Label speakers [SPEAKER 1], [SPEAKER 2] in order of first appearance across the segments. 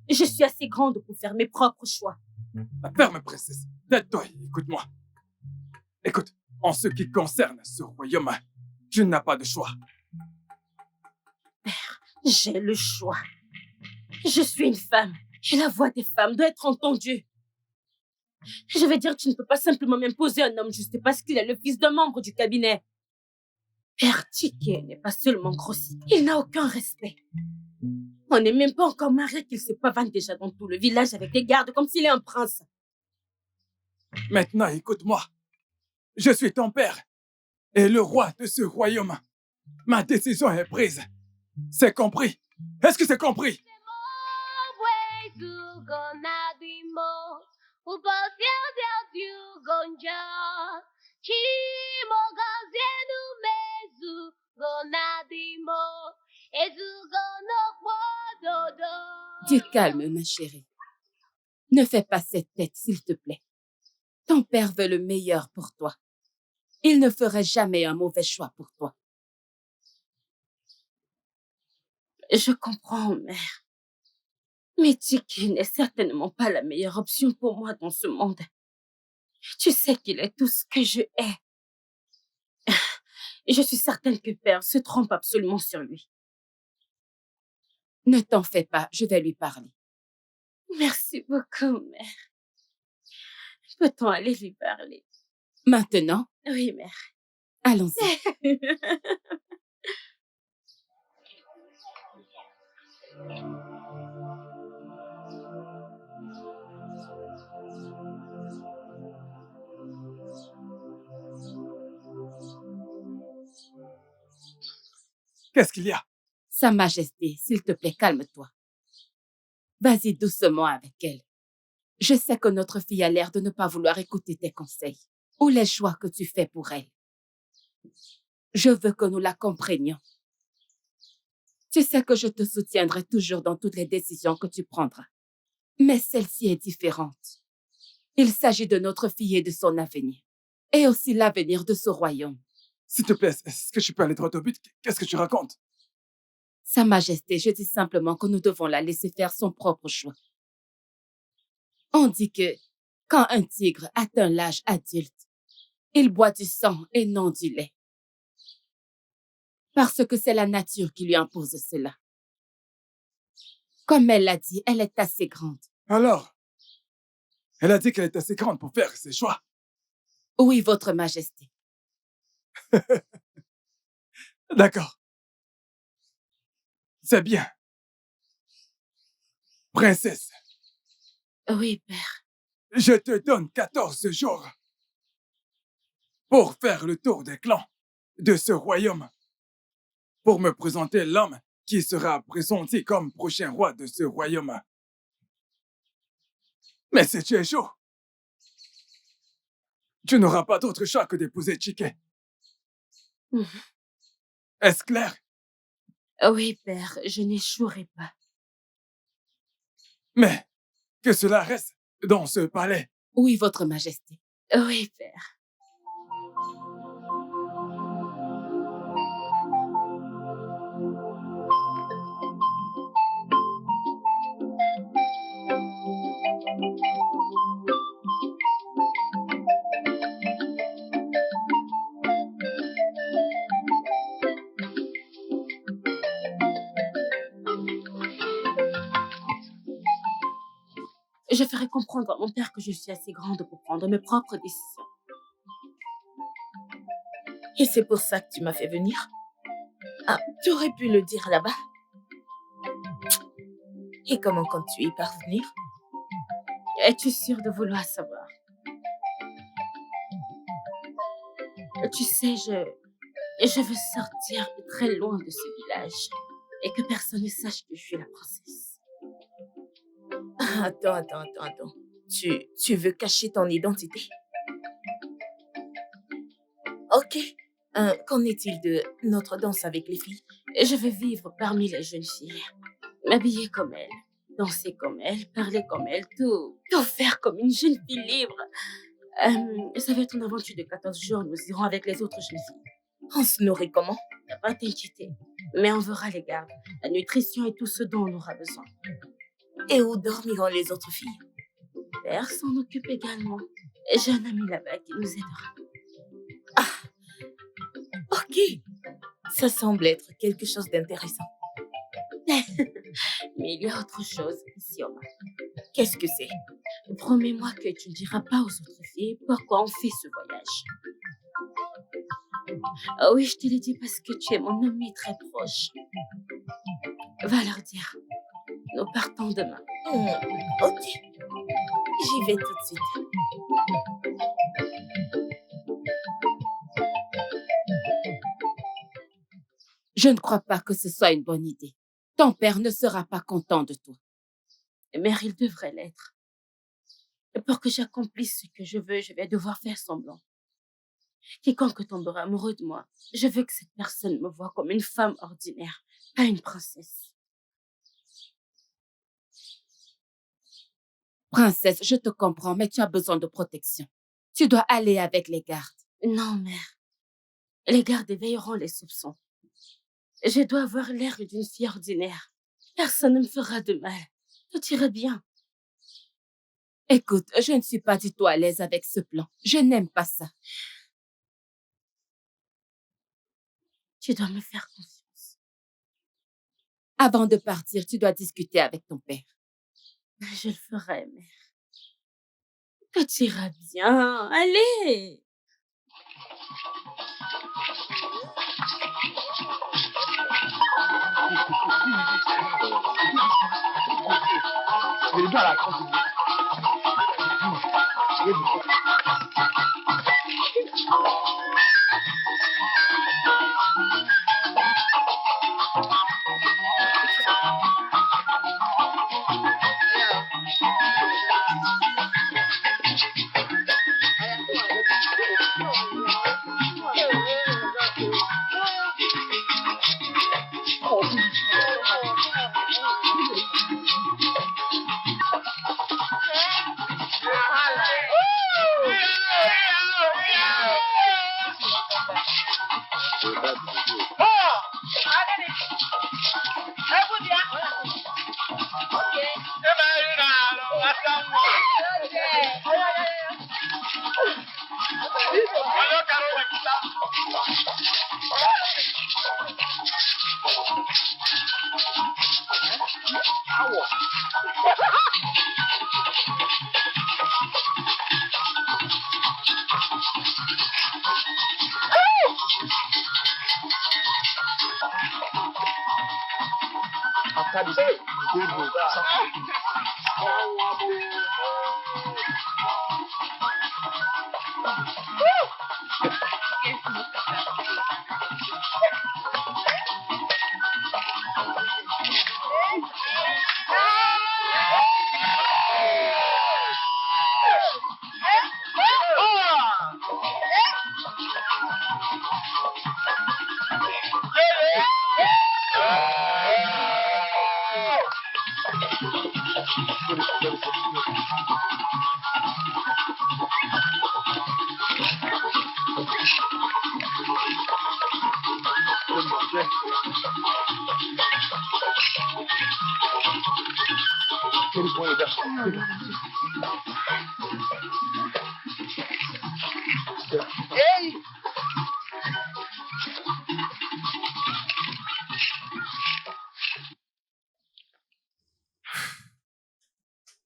[SPEAKER 1] Je suis assez grande pour faire mes propres choix.
[SPEAKER 2] Ferme, princesse. Tais-toi, écoute-moi. Écoute, en ce qui concerne ce royaume, tu n'as pas de choix.
[SPEAKER 1] Père, j'ai le choix. Je suis une femme et la voix des femmes doit être entendue. Je vais dire que tu ne peux pas simplement m'imposer un homme juste parce qu'il est le fils d'un membre du cabinet. Père Ticket n'est pas seulement grossier, il n'a aucun respect. On n'est même pas encore mariés qu'il se pavane déjà dans tout le village avec des gardes comme s'il est un prince.
[SPEAKER 2] Maintenant, écoute-moi. Je suis ton père et le roi de ce royaume. Ma décision est prise. C'est compris? Est-ce que c'est compris?
[SPEAKER 3] Du calme, ma chérie. Ne fais pas cette tête, s'il te plaît. Ton père veut le meilleur pour toi. Il ne ferait jamais un mauvais choix pour toi.
[SPEAKER 1] Je comprends, mère. Mais Tiki n'est certainement pas la meilleure option pour moi dans ce monde. Tu sais qu'il est tout ce que je hais. Et je suis certaine que Père se trompe absolument sur lui.
[SPEAKER 3] Ne t'en fais pas, je vais lui parler.
[SPEAKER 1] Merci beaucoup, mère. Peut-on aller lui parler?
[SPEAKER 3] Maintenant?
[SPEAKER 1] Oui, mère.
[SPEAKER 3] Allons-y.
[SPEAKER 2] Qu'est-ce qu'il y a?
[SPEAKER 3] Sa Majesté, s'il te plaît, calme-toi. Vas-y doucement avec elle. Je sais que notre fille a l'air de ne pas vouloir écouter tes conseils ou les choix que tu fais pour elle. Je veux que nous la comprenions. Tu sais que je te soutiendrai toujours dans toutes les décisions que tu prendras. Mais celle-ci est différente. Il s'agit de notre fille et de son avenir. Et aussi l'avenir de ce royaume.
[SPEAKER 2] S'il te plaît, est-ce que tu peux aller droit au but? Qu'est-ce que tu racontes?
[SPEAKER 3] Sa Majesté, je dis simplement que nous devons la laisser faire son propre choix. On dit que quand un tigre atteint l'âge adulte, il boit du sang et non du lait. Parce que c'est la nature qui lui impose cela. Comme elle l'a dit, elle est assez grande.
[SPEAKER 2] Alors, elle a dit qu'elle est assez grande pour faire ses choix.
[SPEAKER 3] Oui, Votre Majesté.
[SPEAKER 2] D'accord. C'est bien. Princesse.
[SPEAKER 1] Oui, Père.
[SPEAKER 2] Je te donne 14 jours pour faire le tour des clans de ce royaume, pour me présenter l'homme qui sera pressenti comme prochain roi de ce royaume. Mais si tu es chaud, tu n'auras pas d'autre choix que d'épouser Chike. Est-ce clair?
[SPEAKER 1] Oui, Père, je n'échouerai pas.
[SPEAKER 2] Mais que cela reste dans ce palais.
[SPEAKER 3] Oui, Votre Majesté.
[SPEAKER 1] Oui, Père. Je ferai comprendre à mon père que je suis assez grande pour prendre mes propres décisions.
[SPEAKER 4] Et c'est pour ça que tu m'as fait venir? Ah, tu aurais pu le dire là-bas. Et comment comptes-tu y parvenir?
[SPEAKER 1] Es-tu sûre de vouloir savoir? Tu sais, je veux sortir très loin de ce village et que personne ne sache que je suis la princesse.
[SPEAKER 4] Attends. Tu veux cacher ton identité? Ok. Qu'en est-il de notre danse avec les filles?
[SPEAKER 1] Je veux vivre parmi les jeunes filles, m'habiller comme elles, danser comme elles, parler comme elles, tout faire comme une jeune fille libre. Ça va être une aventure de 14 jours, nous irons avec les autres jeunes filles.
[SPEAKER 4] On se nourrit comment?
[SPEAKER 1] T'as pas à t'inquiéter, mais on verra les gardes, la nutrition et tout ce dont on aura besoin.
[SPEAKER 4] Et où dormiront les autres filles?
[SPEAKER 1] Père s'en occupe également. Et j'ai un ami là-bas qui nous aidera.
[SPEAKER 4] Ok. Ça semble être quelque chose d'intéressant.
[SPEAKER 1] Mais il y a autre chose ici, Omar.
[SPEAKER 4] Qu'est-ce que c'est?
[SPEAKER 1] Promets-moi que tu ne diras pas aux autres filles pourquoi on fait ce voyage. Ah oui, je te l'ai dit parce que tu es mon ami très proche. Va leur dire. Nous partons demain.
[SPEAKER 4] Ok. J'y vais tout de suite.
[SPEAKER 3] Je ne crois pas que ce soit une bonne idée. Ton père ne sera pas content de toi.
[SPEAKER 1] Mère, il devrait l'être. Et pour que j'accomplisse ce que je veux, je vais devoir faire semblant. Quiconque tombera amoureux de moi, je veux que cette personne me voie comme une femme ordinaire, pas une princesse.
[SPEAKER 3] Princesse, je te comprends, mais tu as besoin de protection. Tu dois aller avec les gardes.
[SPEAKER 1] Non, mère. Les gardes éveilleront les soupçons. Je dois avoir l'air d'une fille ordinaire. Personne ne me fera de mal. Tout ira bien.
[SPEAKER 3] Écoute, je ne suis pas du tout à l'aise avec ce plan. Je n'aime pas ça.
[SPEAKER 1] Tu dois me faire confiance.
[SPEAKER 3] Avant de partir, tu dois discuter avec ton père.
[SPEAKER 1] Je le ferai, mère. Tout ira bien. Allez!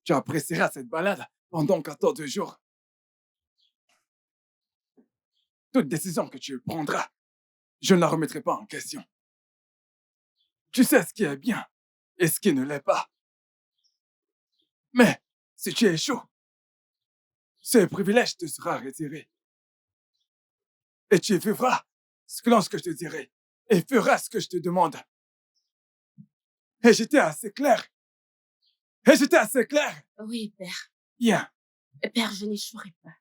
[SPEAKER 2] Tu apprécieras cette balade pendant 14 jours. Toute décision que tu prendras, je ne la remettrai pas en question. Tu sais ce qui est bien et ce qui ne l'est pas. Mais si tu échoues, ce privilège te sera retiré. Et tu vivras selon ce que je te dirai et feras ce que je te demande. Et j'étais assez clair.
[SPEAKER 1] Oui, père.
[SPEAKER 2] Bien.
[SPEAKER 1] Père, je n'échouerai pas.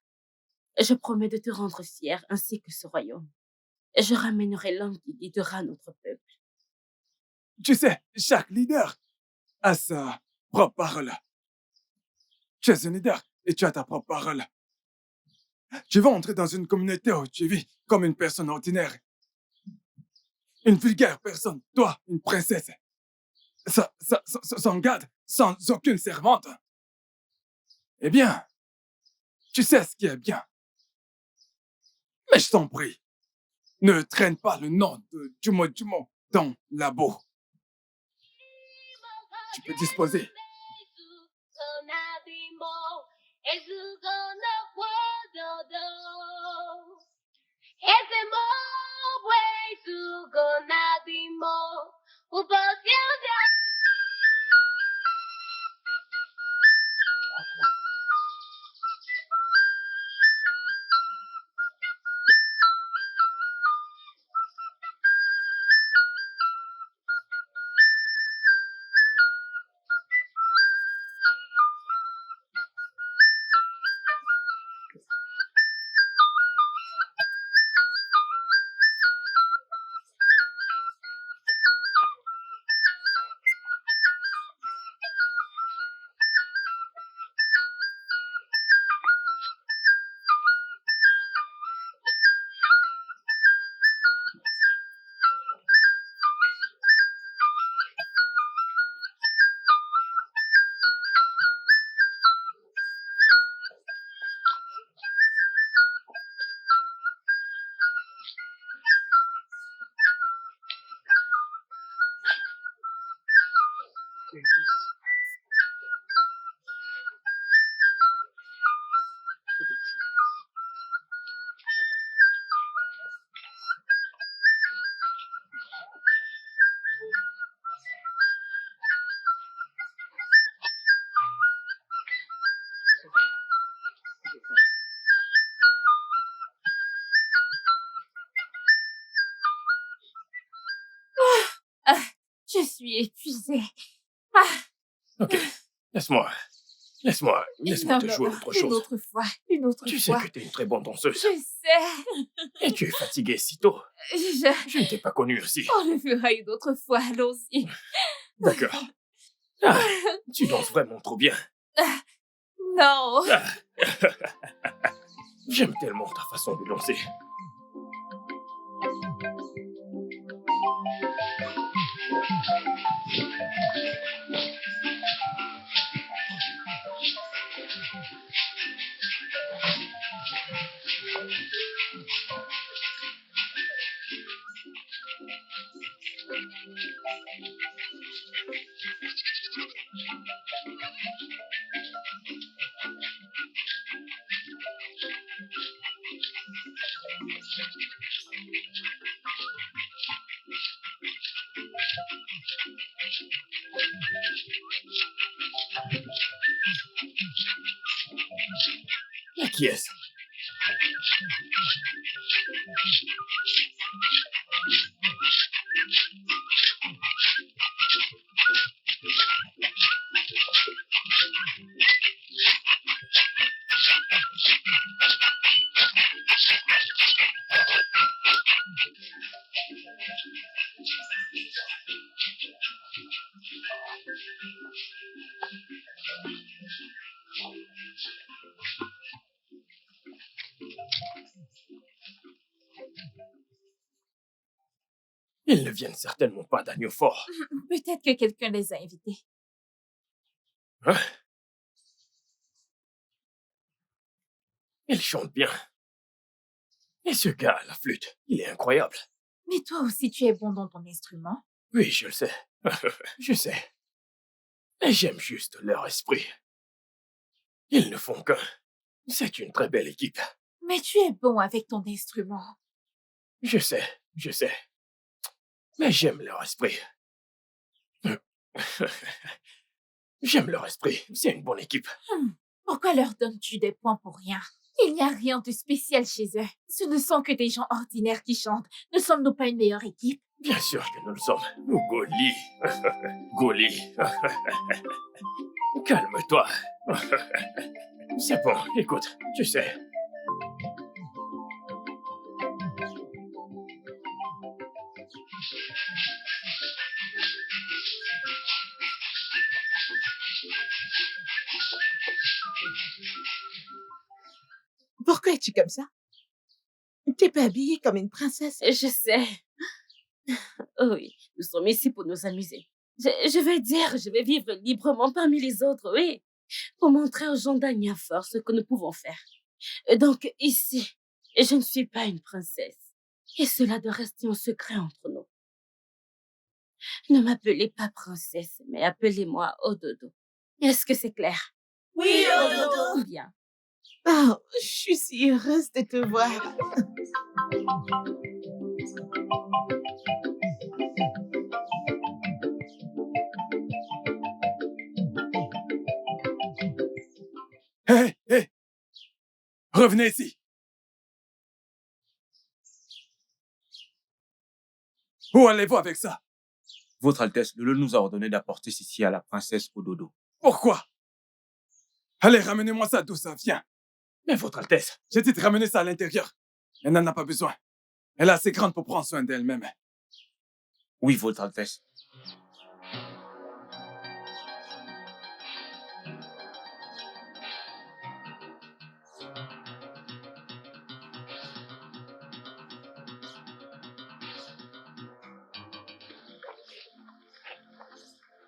[SPEAKER 1] Je promets de te rendre fier ainsi que ce royaume. Et je ramènerai l'homme qui guidera notre peuple.
[SPEAKER 2] Tu sais, chaque leader a sa propre parole. Tu es un leader et tu as ta propre parole. Tu vas entrer dans une communauté où tu vis comme une personne ordinaire. Une vulgaire personne. Toi, une princesse. Sans garde, sans aucune servante. Eh bien, tu sais ce qui est bien. Mais je t'en prie, ne traîne pas le nom de Jumo dans la boue. Tu peux disposer.
[SPEAKER 3] Je suis épuisée.
[SPEAKER 5] Ok, laisse-moi te jouer
[SPEAKER 3] Non,
[SPEAKER 5] autre
[SPEAKER 3] une
[SPEAKER 5] chose.
[SPEAKER 3] autre fois, une autre
[SPEAKER 5] Tu sais
[SPEAKER 3] fois.
[SPEAKER 5] que t'es une très bonne danseuse.
[SPEAKER 3] Je sais.
[SPEAKER 5] Et tu es fatiguée si tôt.
[SPEAKER 3] Je...
[SPEAKER 5] Je ne t'ai pas connue ainsi.
[SPEAKER 3] On le fera une autre fois, allons-y.
[SPEAKER 5] D'accord. Ah, tu danses vraiment trop bien.
[SPEAKER 3] Non.
[SPEAKER 5] J'aime tellement ta façon de danser. Et qui est-ce? Ils ne viennent certainement pas d'Agneau Fort.
[SPEAKER 3] Peut-être que quelqu'un les a invités.
[SPEAKER 5] Hein? Ils chantent bien. Et ce gars à la flûte, il est incroyable.
[SPEAKER 3] Mais toi aussi, tu es bon dans ton instrument.
[SPEAKER 5] Oui, je le sais. Je sais. Et j'aime juste leur esprit. Ils ne font qu'un. C'est une très belle équipe.
[SPEAKER 3] Mais tu es bon avec ton instrument.
[SPEAKER 5] Je sais. Mais j'aime leur esprit. J'aime leur esprit. C'est une bonne équipe.
[SPEAKER 3] Pourquoi leur donnes-tu des points pour rien? Il n'y a rien de spécial chez eux. Ce ne sont que des gens ordinaires qui chantent. Ne sommes-nous pas une meilleure équipe?
[SPEAKER 5] Bien sûr que nous le sommes. Nous, Goli. Goli. Calme-toi. C'est bon, écoute, tu sais.
[SPEAKER 4] Pourquoi es-tu comme ça? T'es pas habillée comme une princesse.
[SPEAKER 1] Je sais. Oh oui, nous sommes ici pour nous amuser. Je vais vivre librement parmi les autres, oui, pour montrer aux gens d'Agnafor ce que nous pouvons faire. Donc, ici, je ne suis pas une princesse. Et cela doit rester en secret entre nous. Ne m'appelez pas princesse, mais appelez-moi Ododo. Est-ce que c'est clair?
[SPEAKER 4] Oui, Ododo.
[SPEAKER 1] Bien.
[SPEAKER 4] Oh, je suis si heureuse de te voir.
[SPEAKER 2] Hé, hé! Revenez ici! Où allez-vous avec ça?
[SPEAKER 6] Votre Altesse, le nous a ordonné d'apporter ceci à la princesse Ododo.
[SPEAKER 2] Pourquoi? Allez, ramenez-moi ça d'où ça vient.
[SPEAKER 5] Mais Votre Altesse,
[SPEAKER 2] J'ai dit de ramener ça à l'intérieur. Elle n'en a pas besoin. Elle est assez grande pour prendre soin d'elle-même.
[SPEAKER 6] Oui, Votre Altesse.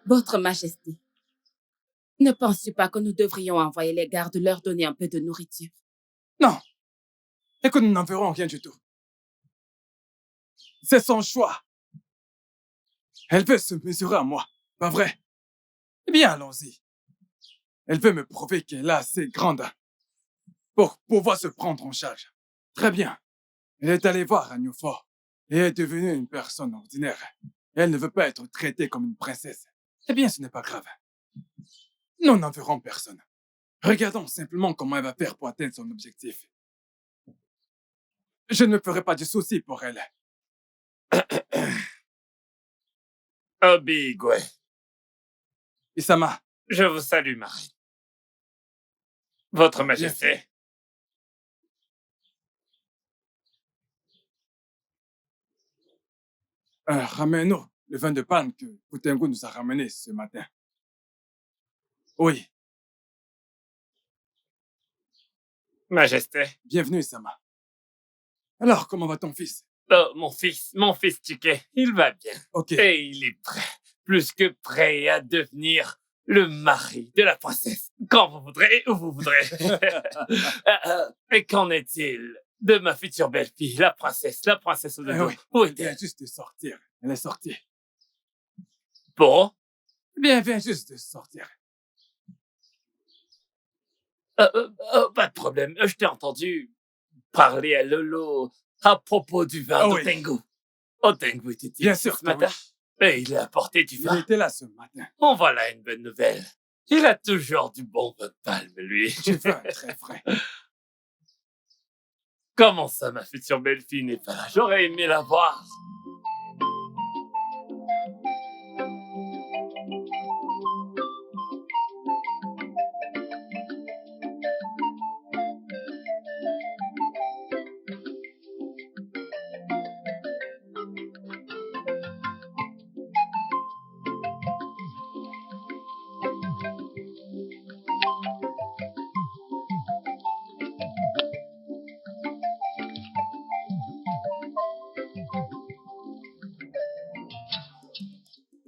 [SPEAKER 3] Votre Majesté, ne penses-tu pas que nous devrions envoyer les gardes leur donner un peu de nourriture?
[SPEAKER 2] Non. Et que nous n'en ferons rien du tout. C'est son choix. Elle veut se mesurer à moi, pas vrai? Eh bien, allons-y. Elle veut me prouver qu'elle est assez grande pour pouvoir se prendre en charge. Très bien. Elle est allée voir Agnafor et est devenue une personne ordinaire. Elle ne veut pas être traitée comme une princesse. Eh bien, ce n'est pas grave. Nous n'en verrons personne. Regardons simplement comment elle va faire pour atteindre son objectif. Je ne me ferai pas de soucis pour elle.
[SPEAKER 5] Obigwe,
[SPEAKER 2] Isama,
[SPEAKER 5] je vous salue, Marie. Votre Majesté.
[SPEAKER 2] ramène-nous le vin de palme que Poutengo nous a ramené ce matin. Oui,
[SPEAKER 5] Majesté.
[SPEAKER 2] bienvenue, Isama. Alors, comment va ton fils?
[SPEAKER 5] Oh, mon fils Chike, il va bien.
[SPEAKER 2] Ok.
[SPEAKER 5] Et il est prêt, plus que prêt à devenir le mari de la princesse. Quand vous voudrez, où vous voudrez. Et qu'en est-il de ma future belle-fille, la princesse Ododo?
[SPEAKER 2] Oui,
[SPEAKER 5] Où
[SPEAKER 2] elle vient
[SPEAKER 5] est-elle?
[SPEAKER 2] juste de sortir. Elle est sortie.
[SPEAKER 5] Bon,
[SPEAKER 2] Eh bien, elle vient juste de sortir.
[SPEAKER 5] pas de problème. Je t'ai entendu parler à Lolo à propos du vin
[SPEAKER 2] Ah oui.
[SPEAKER 5] d'Otengu. Otengu était
[SPEAKER 2] Bien
[SPEAKER 5] ici
[SPEAKER 2] sûr
[SPEAKER 5] ce
[SPEAKER 2] que
[SPEAKER 5] matin.
[SPEAKER 2] oui.
[SPEAKER 5] Et il a apporté du
[SPEAKER 2] Il
[SPEAKER 5] vin.
[SPEAKER 2] était là ce matin.
[SPEAKER 5] Bon, voilà une bonne nouvelle. Il a toujours du bon vin de palme, lui.
[SPEAKER 2] Je veux un très frais.
[SPEAKER 5] Comment ça, ma future belle-fille n'est pas là? J'aurais aimé la voir.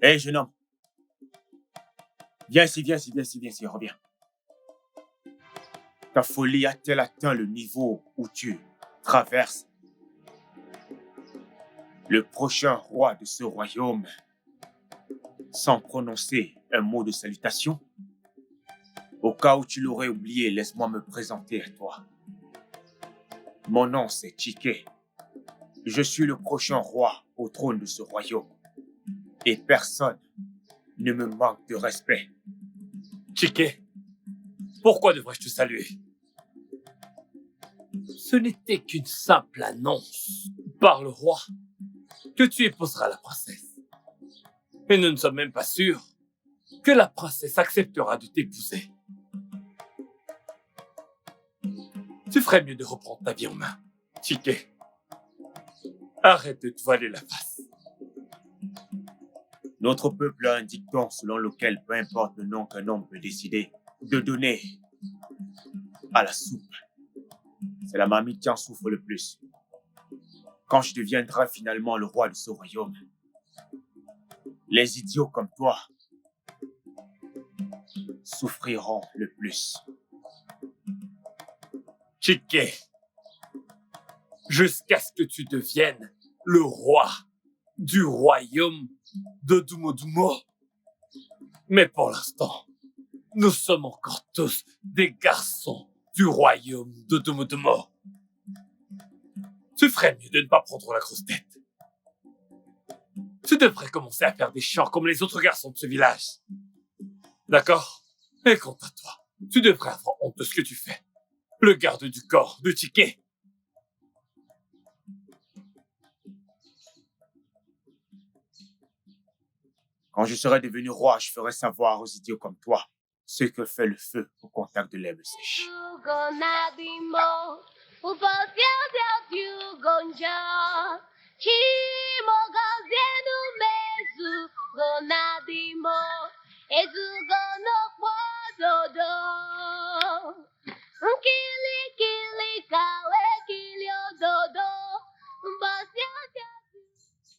[SPEAKER 6] Hé, jeune homme. Viens ici, reviens. Ta folie a-t-elle atteint le niveau où tu traverses? Le prochain roi de ce royaume, sans prononcer un mot de salutation? Au cas où tu l'aurais oublié, laisse-moi me présenter à toi. Mon nom, c'est Chike. Je suis le prochain roi au trône de ce royaume. Et personne ne me manque de respect.
[SPEAKER 5] Chike, pourquoi devrais-je te saluer? Ce n'était qu'une simple annonce par le roi que tu épouseras la princesse. Et nous ne sommes même pas sûrs que la princesse acceptera de t'épouser. Tu ferais mieux de reprendre ta vie en main, Chike. Arrête de te voiler la face.
[SPEAKER 6] Notre peuple a un dicton selon lequel, peu importe le nom qu'un homme peut décider de donner à la soupe, c'est la mamie qui en souffre le plus. Quand je deviendrai finalement le roi de ce royaume, Les idiots comme toi souffriront le plus.
[SPEAKER 5] Chike, jusqu'à ce que tu deviennes le roi du royaume de Dumodumo. Mais pour l'instant, nous sommes encore tous des garçons du royaume de Dumodumo. Tu ferais mieux de ne pas prendre la grosse tête. Tu devrais commencer à faire des chants comme les autres garçons de ce village. D'accord? Et quant à toi, tu devrais avoir honte de ce que tu fais. Le garde du corps de Chike.
[SPEAKER 6] Quand je serai devenu roi, je ferai savoir aux idiots comme toi ce que fait le feu au contact de l'herbe sèche.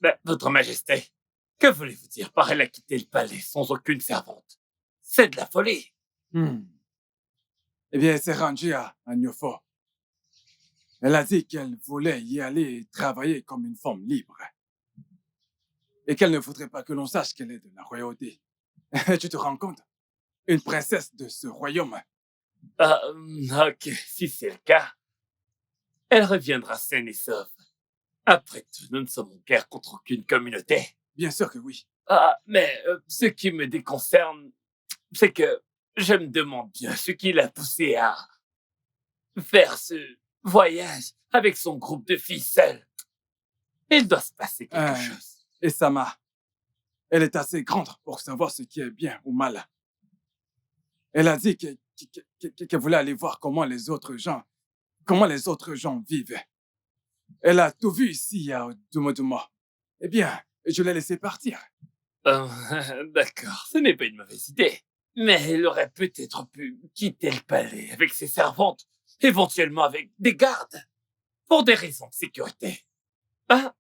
[SPEAKER 5] Mais, Votre Majesté, que voulez-vous dire par elle a quitté le palais sans aucune servante? C'est de la folie.
[SPEAKER 2] Eh bien, elle s'est rendue à Nyofo. Elle a dit qu'elle voulait y aller et travailler comme une femme libre. Et qu'elle ne voudrait pas que l'on sache qu'elle est de la royauté. Tu te rends compte? Une princesse de ce royaume.
[SPEAKER 5] Ok, si c'est le cas, elle reviendra saine et sauve. Après tout, nous ne sommes en guerre contre aucune communauté.
[SPEAKER 2] Bien sûr que oui.
[SPEAKER 5] Mais ce qui me déconcerne, c'est que je me demande bien ce qui l'a poussé à faire ce voyage avec son groupe de filles seules. Il doit se passer quelque chose.
[SPEAKER 2] Et Sama, elle est assez grande pour savoir ce qui est bien ou mal. Elle a dit qu'elle voulait aller voir comment les autres gens vivent. Elle a tout vu ici à Dumodumo. Eh bien, je l'ai laissé partir.
[SPEAKER 5] D'accord, ce n'est pas une mauvaise idée. Mais elle aurait peut-être pu quitter le palais avec ses servantes, éventuellement avec des gardes, pour des raisons de sécurité.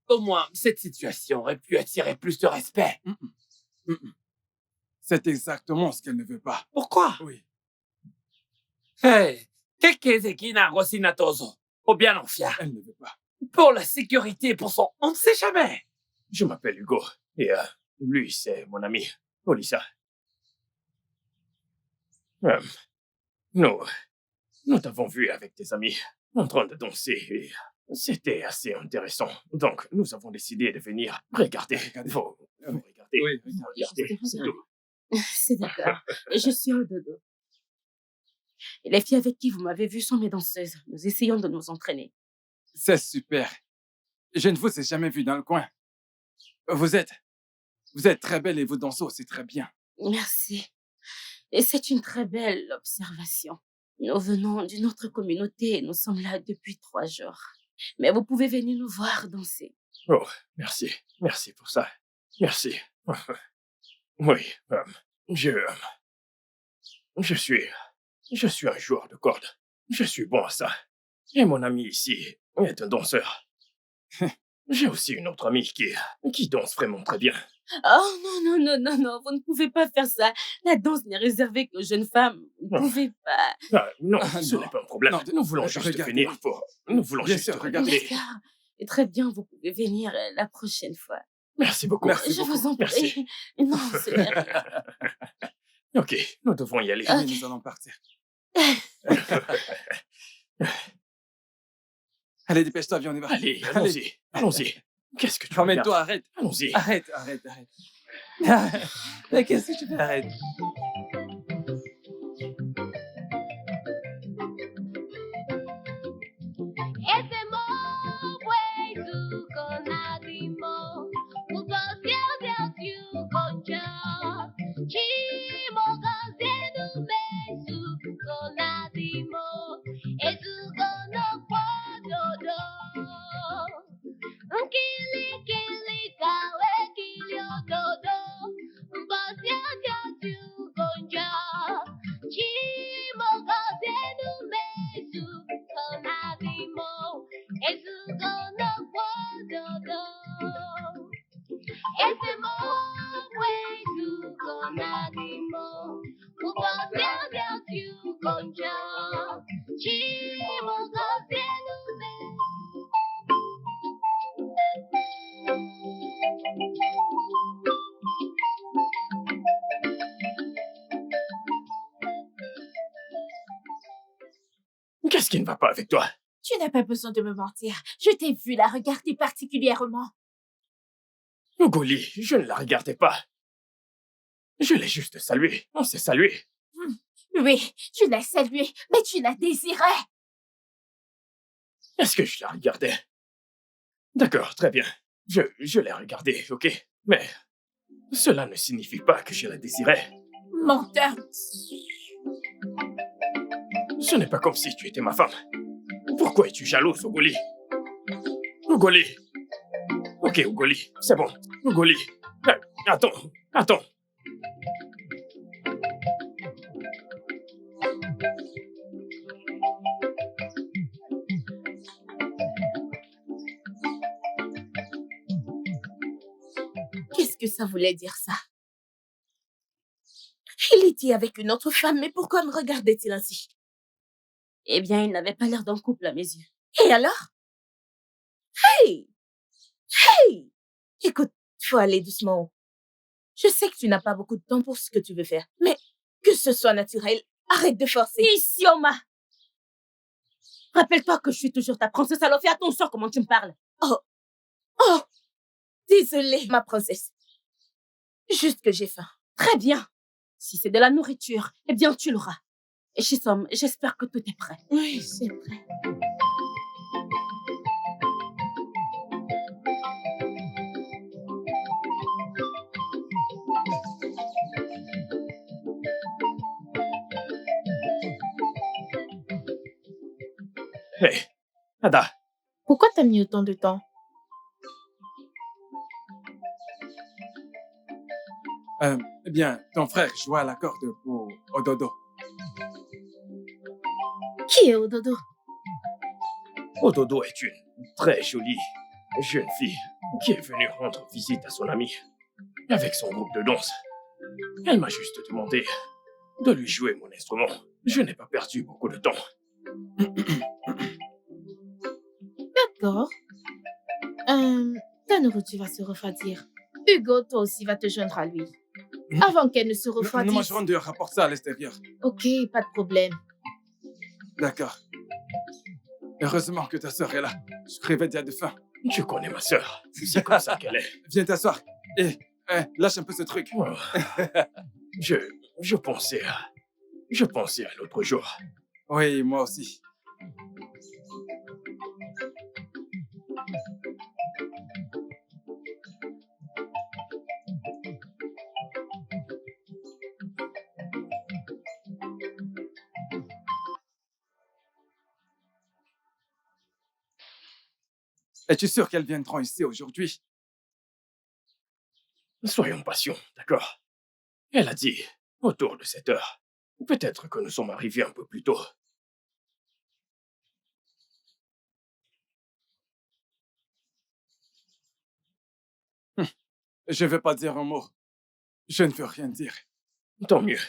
[SPEAKER 5] Au moins, cette situation aurait pu attirer plus de respect.
[SPEAKER 2] C'est exactement ce qu'elle ne veut pas.
[SPEAKER 5] Pourquoi?
[SPEAKER 2] Oui.
[SPEAKER 5] Hey, Kekezekina Rosinatozo, ou bien l'enfia.
[SPEAKER 2] Elle ne veut pas.
[SPEAKER 5] Pour la sécurité, pour son... On ne sait jamais.
[SPEAKER 7] Je m'appelle Hugo, et lui, c'est mon ami, Olisa. Nous t'avons vu avec tes amis en train de danser, et c'était assez intéressant. Donc, nous avons décidé de venir regarder. Faut regarder.
[SPEAKER 2] Oui,
[SPEAKER 7] Regardez, c'est tout.
[SPEAKER 1] C'est d'accord. Je suis au dodo. Et les filles avec qui vous m'avez vu sont mes danseuses. Nous essayons de nous entraîner.
[SPEAKER 2] C'est super. Je ne vous ai jamais vu dans le coin. Vous êtes très belle et vous dansez aussi très bien.
[SPEAKER 1] Merci. Et c'est une très belle observation. Nous venons d'une autre communauté et nous sommes là depuis 3 jours. Mais vous pouvez venir nous voir danser.
[SPEAKER 7] Oh, merci. Merci pour ça. Merci. Oui, je suis un joueur de cordes. Je suis bon à ça. Et mon ami ici est un danseur. J'ai aussi une autre amie qui danse vraiment très bien.
[SPEAKER 1] Oh non, vous ne pouvez pas faire ça. La danse n'est réservée qu'aux jeunes femmes. Vous ne pouvez pas.
[SPEAKER 7] Non, ce n'est pas un problème.
[SPEAKER 2] Non,
[SPEAKER 7] nous voulons juste
[SPEAKER 2] regardez.
[SPEAKER 7] venir pour... Nous voulons
[SPEAKER 2] Bien
[SPEAKER 7] juste
[SPEAKER 2] sûr, regardez.
[SPEAKER 1] D'accord. Et très bien, vous pouvez venir la prochaine fois.
[SPEAKER 7] Merci beaucoup.
[SPEAKER 2] Merci
[SPEAKER 1] Je
[SPEAKER 2] beaucoup.
[SPEAKER 1] vous en
[SPEAKER 7] Merci.
[SPEAKER 1] prie. Non, c'est rien.
[SPEAKER 7] Ok, nous devons y aller.
[SPEAKER 2] Oui, nous allons partir. Allez, dépêche-toi, viens, on y va.
[SPEAKER 7] Allez, allons-y. Allons-y. Qu'est-ce que tu
[SPEAKER 2] Ramène-toi, arrête.
[SPEAKER 7] Allons-y.
[SPEAKER 2] Arrête. Mais qu'est-ce que tu fais? Arrête.
[SPEAKER 8] Esse amor
[SPEAKER 7] Qu'est-ce qui ne va pas avec toi?
[SPEAKER 4] Tu n'as pas besoin de me mentir. Je t'ai vu la regarder particulièrement.
[SPEAKER 7] Ugoli, je ne la regardais pas. Je l'ai juste saluée. On s'est salué.
[SPEAKER 4] Oui, tu l'as saluée, mais tu la désirais.
[SPEAKER 7] Est-ce que je la regardais? D'accord, très bien. Je l'ai regardée, ok? Mais cela ne signifie pas que je la désirais.
[SPEAKER 4] Menteur.
[SPEAKER 7] Ce n'est pas comme si tu étais ma femme. Pourquoi es-tu jalouse, Ugoli? Ugoli. Ok, Ugoli, c'est bon. Ugoli. Attends.
[SPEAKER 4] Qu'est-ce que ça voulait dire, ça? Il était avec une autre femme, mais pourquoi me regardait-il ainsi?
[SPEAKER 1] Eh bien, il n'avait pas l'air d'un couple à mes yeux.
[SPEAKER 4] Et alors? Hey! Hey! Écoute, faut aller doucement. Je sais que tu n'as pas beaucoup de temps pour ce que tu veux faire, mais que ce soit naturel, arrête de forcer.
[SPEAKER 1] Isioma! Rappelle-toi que je suis toujours ta princesse, alors fais attention comment tu me parles.
[SPEAKER 4] Oh! Désolée, ma princesse. Juste que j'ai faim.
[SPEAKER 1] Très bien. Si c'est de la nourriture, eh bien, tu l'auras. Et Chisom, j'espère que tout est prêt.
[SPEAKER 4] Oui, c'est prêt.
[SPEAKER 7] Hey, Ada,
[SPEAKER 4] Pourquoi t'as mis autant de temps?
[SPEAKER 2] Eh bien, ton frère joue à la corde pour Ododo.
[SPEAKER 4] Qui est Ododo?
[SPEAKER 7] Ododo est une très jolie jeune fille qui est venue rendre visite à son amie avec son groupe de danse. Elle m'a juste demandé de lui jouer mon instrument. Je n'ai pas perdu beaucoup de temps.
[SPEAKER 4] D'accord. Ta nourriture va se refroidir. Hugo, toi aussi, va te joindre à lui. Avant qu'elle ne se
[SPEAKER 2] Nous
[SPEAKER 4] refroidisse.
[SPEAKER 2] mangerons dehors, rapporte ça à l'extérieur.
[SPEAKER 4] Ok, pas de problème.
[SPEAKER 2] D'accord. Heureusement que ta sœur est là. Je crevais déjà de faim.
[SPEAKER 7] Tu connais ma sœur. C'est comme ça qu'elle est.
[SPEAKER 2] Viens t'asseoir. Et lâche un peu ce truc.
[SPEAKER 7] Oh. Je pensais à l'autre jour.
[SPEAKER 2] Oui, moi aussi. Es-tu sûr qu'elles viendront ici aujourd'hui?
[SPEAKER 7] Soyons patients, d'accord? Elle a dit autour de 7 heures. Peut-être que nous sommes arrivés un peu plus tôt.
[SPEAKER 2] Je ne vais pas dire un mot. Je ne veux rien dire.
[SPEAKER 7] Tant mieux.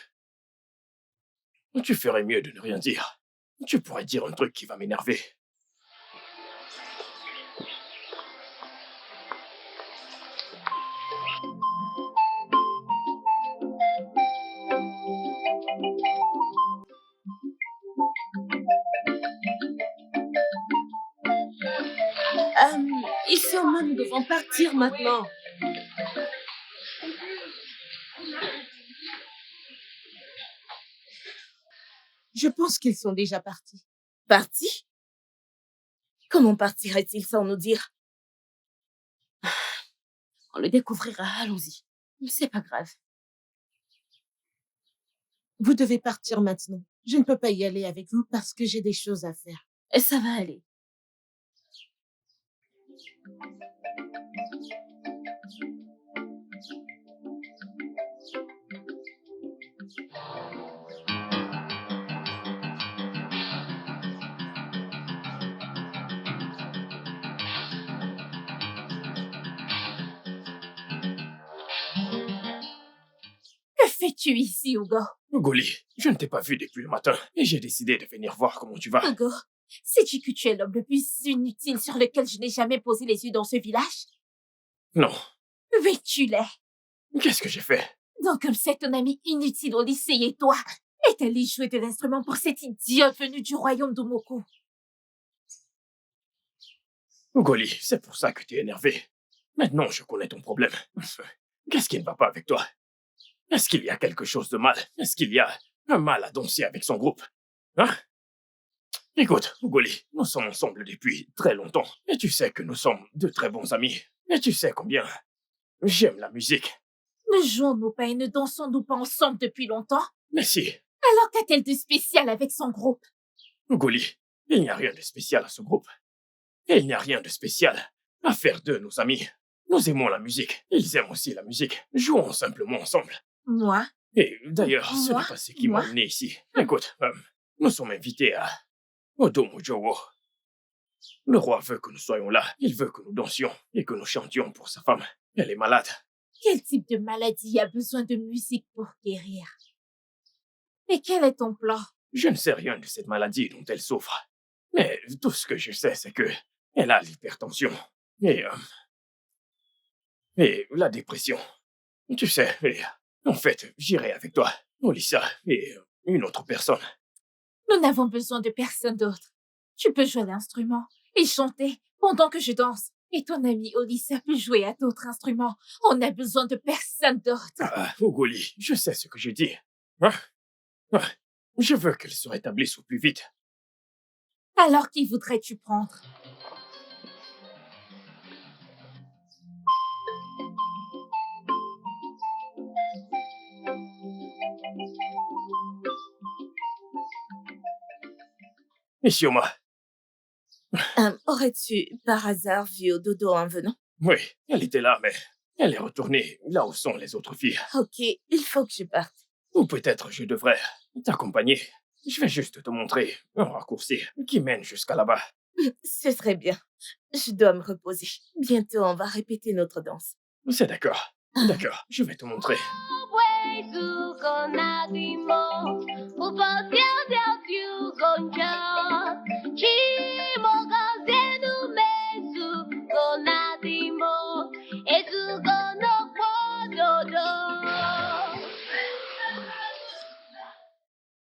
[SPEAKER 7] Tu ferais mieux de ne rien dire. Tu pourrais dire un truc qui va m'énerver.
[SPEAKER 1] Isioma, nous devons partir maintenant.
[SPEAKER 4] Je pense qu'ils sont déjà partis. Partis? Comment partiraient-ils sans nous dire?
[SPEAKER 1] On le découvrira, allons-y. C'est pas grave.
[SPEAKER 4] Vous devez partir maintenant. Je ne peux pas y aller avec vous parce que j'ai des choses à faire.
[SPEAKER 1] Et ça va aller.
[SPEAKER 4] fais-tu ici, Hugo?
[SPEAKER 7] Ugoli, je ne t'ai pas vu depuis le matin et j'ai décidé de venir voir comment tu vas.
[SPEAKER 4] Hugo, sais-tu que tu es l'homme le plus inutile sur lequel je n'ai jamais posé les yeux dans ce village?
[SPEAKER 7] Non.
[SPEAKER 4] Oui, tu l'es.
[SPEAKER 7] Qu'est-ce que j'ai fait?
[SPEAKER 4] Donc, comme c'est ton ami inutile au lycée et toi, est allé jouer de l'instrument pour cette idiote venue du royaume d'Omoku.
[SPEAKER 7] Ugoli, c'est pour ça que tu es énervé. Maintenant, je connais ton problème. Qu'est-ce qui ne va pas avec toi? Est-ce qu'il y a quelque chose de mal? Est-ce qu'il y a un mal à danser avec son groupe? Hein? Écoute, Ugoli, nous sommes ensemble depuis très longtemps. Et tu sais que nous sommes de très bons amis. Et tu sais combien j'aime la musique.
[SPEAKER 4] Ne jouons-nous pas et ne dansons-nous pas ensemble depuis longtemps?
[SPEAKER 7] Mais si,
[SPEAKER 4] Alors qu'a-t-elle de spécial avec son groupe?
[SPEAKER 7] Ugoli, il n'y a rien de spécial à ce groupe. Et il n'y a rien de spécial à faire d'eux nos amis. Nous aimons la musique. Ils aiment aussi la musique. Jouons simplement ensemble.
[SPEAKER 4] Moi?
[SPEAKER 7] Et d'ailleurs, ce
[SPEAKER 4] Moi?
[SPEAKER 7] n'est pas ce qui m'a
[SPEAKER 4] Moi?
[SPEAKER 7] amené ici. Écoute, nous sommes invités à Odomojowo. Le roi veut que nous soyons là. Il veut que nous dansions et que nous chantions pour sa femme. Elle est malade.
[SPEAKER 4] Quel type de maladie a besoin de musique pour guérir? Et quel est ton plan?
[SPEAKER 7] Je ne sais rien de cette maladie dont elle souffre. Mais tout ce que je sais, c'est que elle a l'hypertension et la dépression. Tu sais, et, en fait, j'irai avec toi, Olissa et une autre personne.
[SPEAKER 4] Nous n'avons besoin de personne d'autre. Tu peux jouer l'instrument et chanter pendant que je danse. Et ton ami Olissa peut jouer à d'autres instruments. On n'a besoin de personne d'autre.
[SPEAKER 7] Ah, Ugoli, je sais ce que je dis. Hein? Ah, je veux qu'elle se rétablisse au plus vite.
[SPEAKER 4] Alors qui voudrais-tu prendre?
[SPEAKER 7] Isioma,
[SPEAKER 4] Aurais-tu par hasard vu Ododo en venant?
[SPEAKER 7] oui, elle était là, mais elle est retournée là où sont les autres filles.
[SPEAKER 4] Ok, il faut que je parte.
[SPEAKER 7] Ou peut-être je devrais t'accompagner. Je vais juste te montrer un raccourci qui mène jusqu'à là-bas.
[SPEAKER 4] Ce serait bien. Je dois me reposer. Bientôt, on va répéter notre danse.
[SPEAKER 7] C'est d'accord. D'accord, je vais te montrer.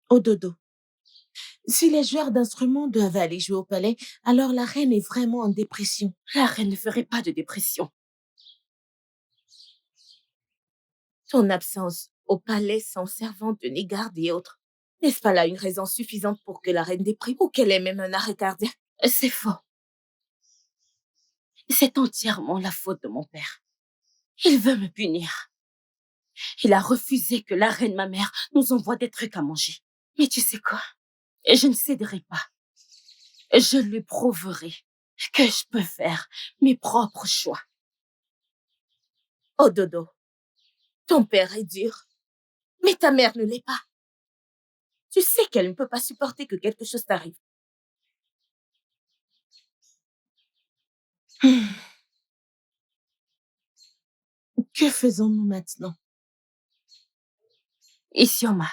[SPEAKER 4] Ododo, si les joueurs d'instruments doivent aller jouer au palais, alors la reine est vraiment en dépression.
[SPEAKER 1] La reine ne ferait pas de dépression.
[SPEAKER 4] Ton absence au palais sans servante ni garde et autres, n'est-ce pas là une raison suffisante pour que la reine déprime ou qu'elle ait même un arrêt cardiaque?
[SPEAKER 1] C'est faux. C'est entièrement la faute de mon père. Il veut me punir. Il a refusé que la reine, ma mère, nous envoie des trucs à manger. Mais tu sais quoi? Je ne céderai pas. Je lui prouverai que je peux faire mes propres choix.
[SPEAKER 4] Oh Dodo, ton père est dur, mais ta mère ne l'est pas. Tu sais qu'elle ne peut pas supporter que quelque chose t'arrive. Que faisons-nous maintenant?
[SPEAKER 1] Isioma,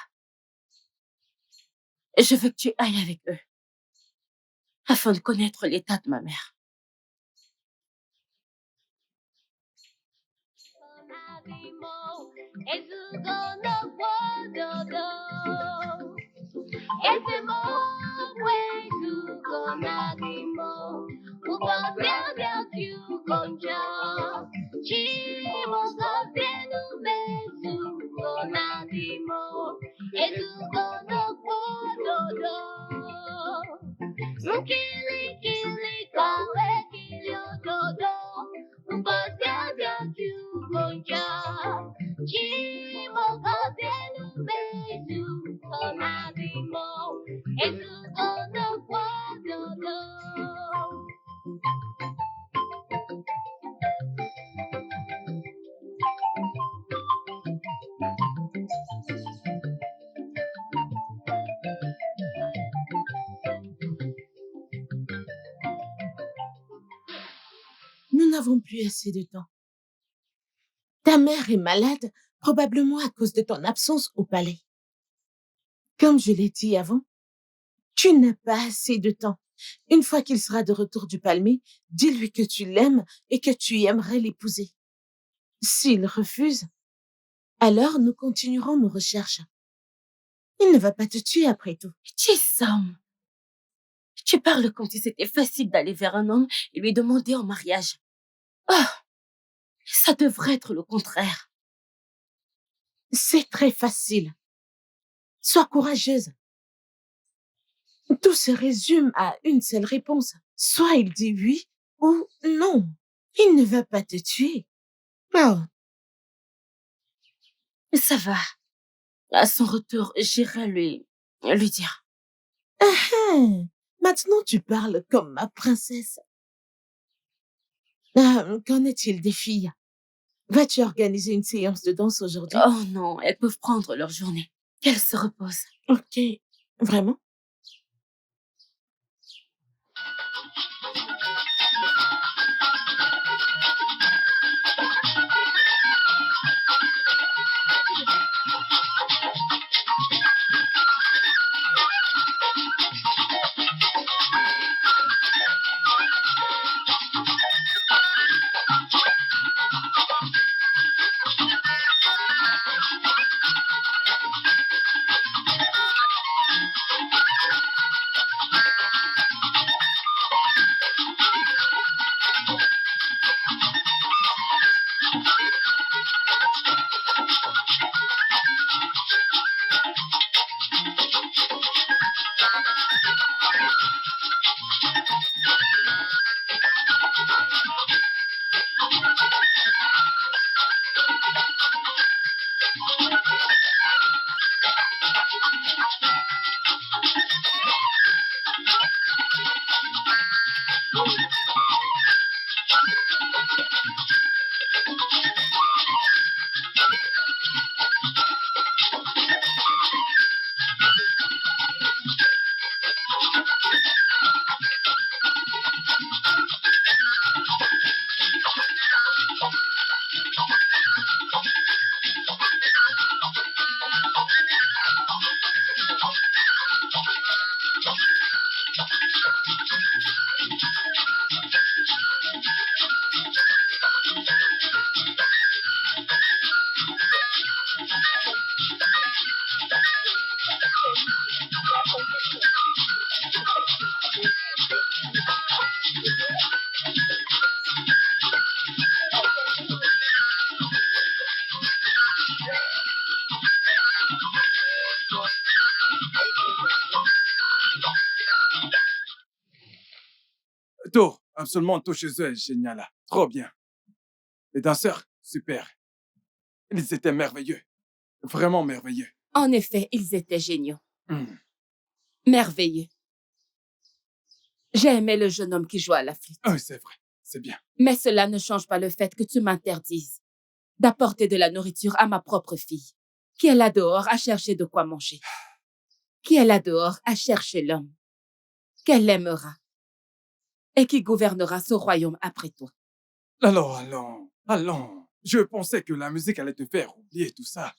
[SPEAKER 1] je veux que tu ailles avec eux, afin de connaître l'état de ma mère.
[SPEAKER 4] Nous n'avons plus assez de temps. Ta mère est malade probablement à cause de ton absence au palais. Comme je l'ai dit avant, tu n'as pas assez de temps. Une fois qu'il sera de retour du palmier, dis-lui que tu l'aimes et que tu aimerais l'épouser. S'il refuse, alors nous continuerons nos recherches. Il ne va pas te tuer après tout.
[SPEAKER 1] Tu es Sam. Tu parles comme si c'était facile d'aller vers un homme et lui demander en mariage. Ah, ça devrait être le contraire.
[SPEAKER 4] C'est très facile. Sois courageuse. Tout se résume à une seule réponse. Soit il dit oui ou non. Il ne va pas te tuer. Oh,
[SPEAKER 1] Ça va. À son retour, j'irai lui dire.
[SPEAKER 4] maintenant tu parles comme ma princesse. Qu'en est-il des filles? Vas-tu organiser une séance de danse aujourd'hui?
[SPEAKER 1] Oh non, elles peuvent prendre leur journée. Qu'elles se reposent.
[SPEAKER 4] Ok, vraiment?
[SPEAKER 2] Tout, absolument tout chez eux est génial. Trop bien. Les danseurs, super. Ils étaient merveilleux. Vraiment merveilleux.
[SPEAKER 3] En effet, ils étaient géniaux.
[SPEAKER 2] Hmm.
[SPEAKER 3] Merveilleux. J'ai aimé le jeune homme qui joue à la flûte.
[SPEAKER 2] Oui, c'est vrai. C'est bien.
[SPEAKER 3] Mais cela ne change pas le fait que tu m'interdises d'apporter de la nourriture à ma propre fille, qui est là dehors à chercher de quoi manger, qui est là dehors à chercher l'homme qu'elle aimera et qui gouvernera ce royaume après toi.
[SPEAKER 2] Allons. Je pensais que la musique allait te faire oublier tout ça.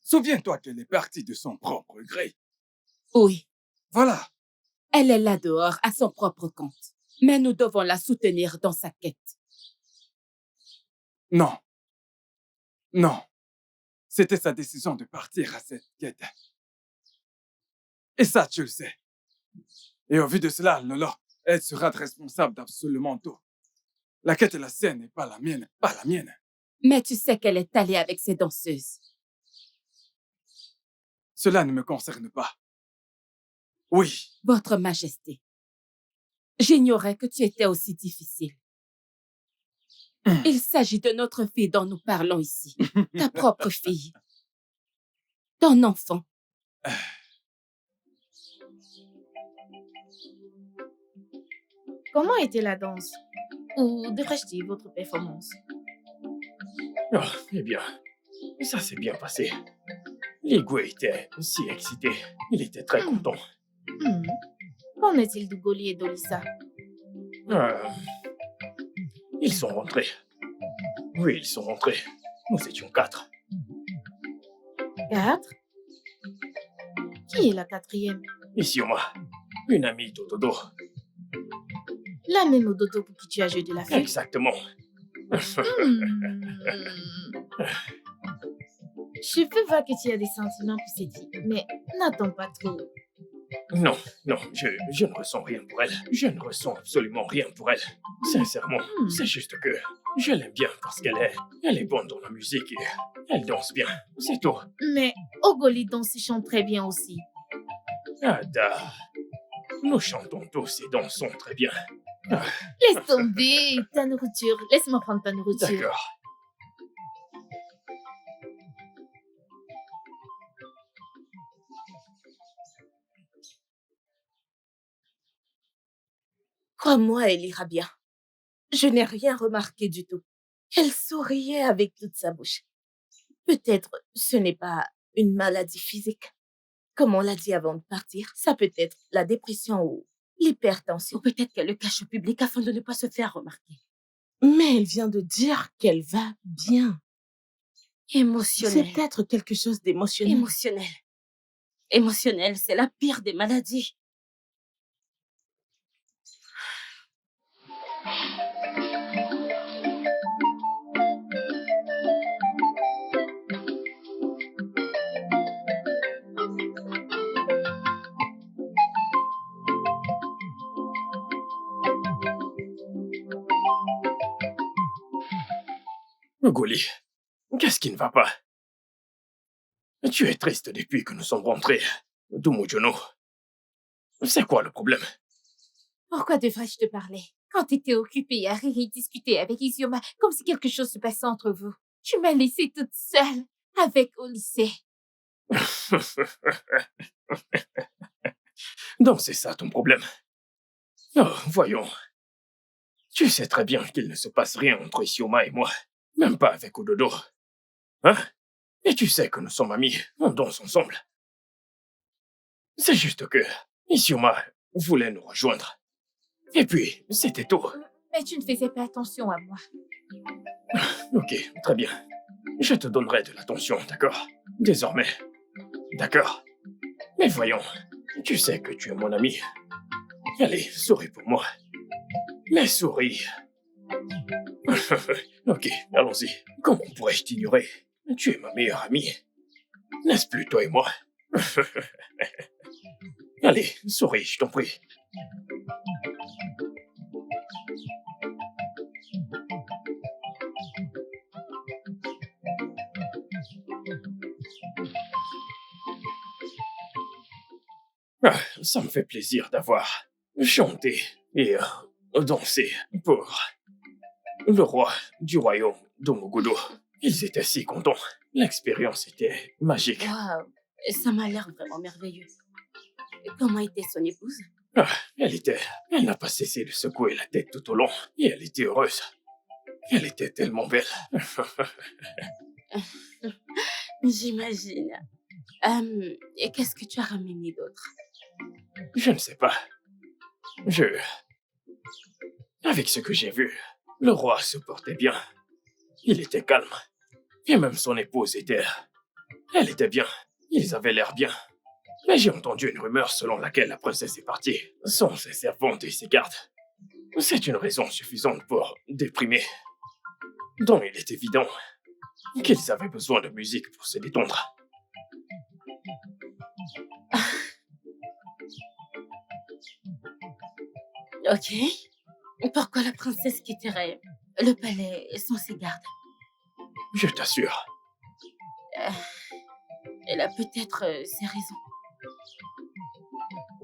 [SPEAKER 2] Souviens-toi qu'elle est partie de son propre gré.
[SPEAKER 3] Oui,
[SPEAKER 2] Voilà.
[SPEAKER 3] elle est là dehors à son propre compte, mais nous devons la soutenir dans sa quête.
[SPEAKER 2] Non. C'était sa décision de partir à cette quête. Et ça, tu le sais. Et au vu de cela, Lolo, elle sera responsable d'absolument tout. La quête est la sienne et pas la mienne. Pas la mienne.
[SPEAKER 3] Mais tu sais qu'elle est allée avec ses danseuses.
[SPEAKER 2] Cela ne me concerne pas. Oui.
[SPEAKER 3] Votre Majesté, j'ignorais que tu étais aussi difficile. Il s'agit de notre fille dont nous parlons ici. Ta propre fille. Ton enfant.
[SPEAKER 4] Comment était la danse? Ou devrais-je dire votre performance?
[SPEAKER 7] Oh, eh bien, ça s'est bien passé. Ligwe était si excité. Il était très content.
[SPEAKER 4] Qu'en est-il de Goli et d'Olissa?
[SPEAKER 7] Ils sont rentrés. Oui, ils sont rentrés. Nous étions 4.
[SPEAKER 4] 4? Qui est la 4e?
[SPEAKER 7] Isioma, une amie d'Ododo.
[SPEAKER 4] La même Ododo pour qui tu as joué de la flûte?
[SPEAKER 7] Exactement.
[SPEAKER 4] Je peux voir que tu as des sentiments pour cette fille, mais n'attends pas trop.
[SPEAKER 7] Non, je ne ressens rien pour elle. Je ne ressens absolument rien pour elle. Sincèrement, c'est juste que je l'aime bien parce qu'elle est bonne dans la musique et elle danse bien. C'est tout.
[SPEAKER 4] Mais Ogoli danse et chante très bien aussi.
[SPEAKER 7] Ada, nous chantons tous et dansons très bien. Ah,
[SPEAKER 4] Laisse tomber ta nourriture. Laisse-moi prendre ta nourriture.
[SPEAKER 7] d'accord.
[SPEAKER 4] Crois-moi, elle ira bien. Je n'ai rien remarqué du tout. Elle souriait avec toute sa bouche. Peut-être ce n'est pas une maladie physique. Comme on l'a dit avant de partir, ça peut être la dépression ou l'hypertension.
[SPEAKER 1] Ou peut-être qu'elle le cache au public afin de ne pas se faire remarquer.
[SPEAKER 8] Mais elle vient de dire qu'elle va bien.
[SPEAKER 1] Émotionnelle.
[SPEAKER 8] C'est peut-être quelque chose d'émotionnel.
[SPEAKER 1] Émotionnelle. Émotionnelle, c'est la pire des maladies.
[SPEAKER 7] Goli, qu'est-ce qui ne va pas? Tu es triste depuis que nous sommes rentrés d'Umujono. C'est quoi le problème?
[SPEAKER 4] Pourquoi devrais-je te parler? Quand tu étais occupée à rire et discuter avec Isioma, comme si quelque chose se passait entre vous. Tu m'as laissée toute seule, avec au lycée.
[SPEAKER 7] Donc c'est ça ton problème. Oh, voyons. Tu sais très bien qu'il ne se passe rien entre Isioma et moi. Même pas avec Ododo. Hein? Et tu sais que nous sommes amis, on danse ensemble. C'est juste que Isioma voulait nous rejoindre. Et puis, c'était tout.
[SPEAKER 4] Mais tu ne faisais pas attention à moi.
[SPEAKER 7] Ok, très bien. Je te donnerai de l'attention, d'accord? Désormais. D'accord? Mais voyons, tu sais que tu es mon ami. Allez, souris pour moi. Mais souris. Ok, allons-y. Comment pourrais-je t'ignorer? Tu es ma meilleure amie. N'est-ce plus toi et moi? Allez, souris, je t'en prie. Ah, ça me fait plaisir d'avoir chanté et dansé pour le roi du royaume d'Omogudo. Ils étaient si contents. L'expérience était magique.
[SPEAKER 1] Waouh, ça m'a l'air vraiment merveilleux. Comment était son épouse?
[SPEAKER 7] Ah, elle n'a pas cessé de secouer la tête tout au long et elle était heureuse. Elle était tellement belle.
[SPEAKER 1] J'imagine. Et qu'est-ce que tu as ramené d'autre?
[SPEAKER 7] Je ne sais pas. Avec ce que j'ai vu, le roi se portait bien. Il était calme. Et même son épouse était... Elle était bien. Ils avaient l'air bien. Mais j'ai entendu une rumeur selon laquelle la princesse est partie, sans ses servantes et ses gardes. C'est une raison suffisante pour déprimer. Donc il est évident qu'ils avaient besoin de musique pour se détendre.
[SPEAKER 1] Ok. Pourquoi la princesse quitterait le palais sans ses gardes?
[SPEAKER 7] Je t'assure.
[SPEAKER 1] Elle a peut-être ses raisons.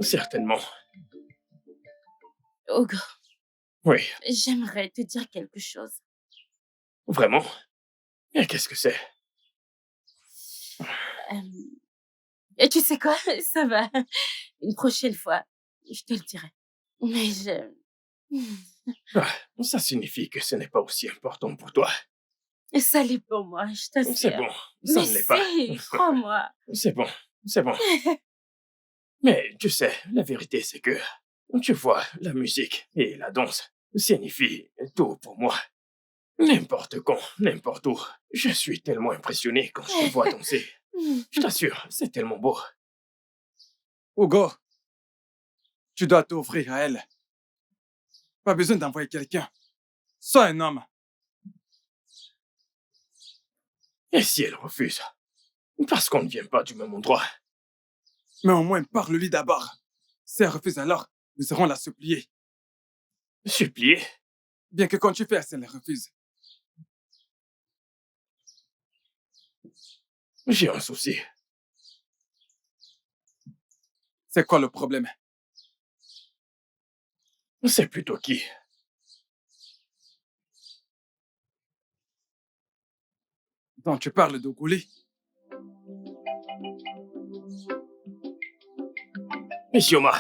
[SPEAKER 7] Certainement.
[SPEAKER 1] Ogo,
[SPEAKER 7] Oui,
[SPEAKER 1] j'aimerais te dire quelque chose.
[SPEAKER 7] vraiment. Et qu'est-ce que c'est?
[SPEAKER 1] Et tu sais quoi? Ça va. Une prochaine fois, je te le dirai. Mais
[SPEAKER 7] Ah, ça signifie que ce n'est pas aussi important pour toi.
[SPEAKER 1] ça l'est pour moi, je t'assure.
[SPEAKER 7] C'est bon, ça
[SPEAKER 1] Mais
[SPEAKER 7] ne l'est pas.
[SPEAKER 1] crois-moi.
[SPEAKER 7] C'est bon, c'est bon. Mais tu sais, la vérité c'est que, tu vois, la musique et la danse signifient tout pour moi. N'importe quand, n'importe où. Je suis tellement impressionné quand je te vois danser. Je t'assure, c'est tellement beau.
[SPEAKER 2] Hugo, tu dois t'offrir à elle. Pas besoin d'envoyer quelqu'un. Sois un homme.
[SPEAKER 7] Et si elle refuse? Parce qu'on ne vient pas du même endroit.
[SPEAKER 2] Mais au moins, parle-lui d'abord. Si elle refuse alors, nous serons la supplier.
[SPEAKER 7] Supplier?
[SPEAKER 2] Bien que quand tu fais, si elle refuse.
[SPEAKER 7] J'ai un souci.
[SPEAKER 2] C'est quoi le problème?
[SPEAKER 7] C'est plutôt qui?
[SPEAKER 2] Donc tu parles de Gouli?
[SPEAKER 7] Isioma!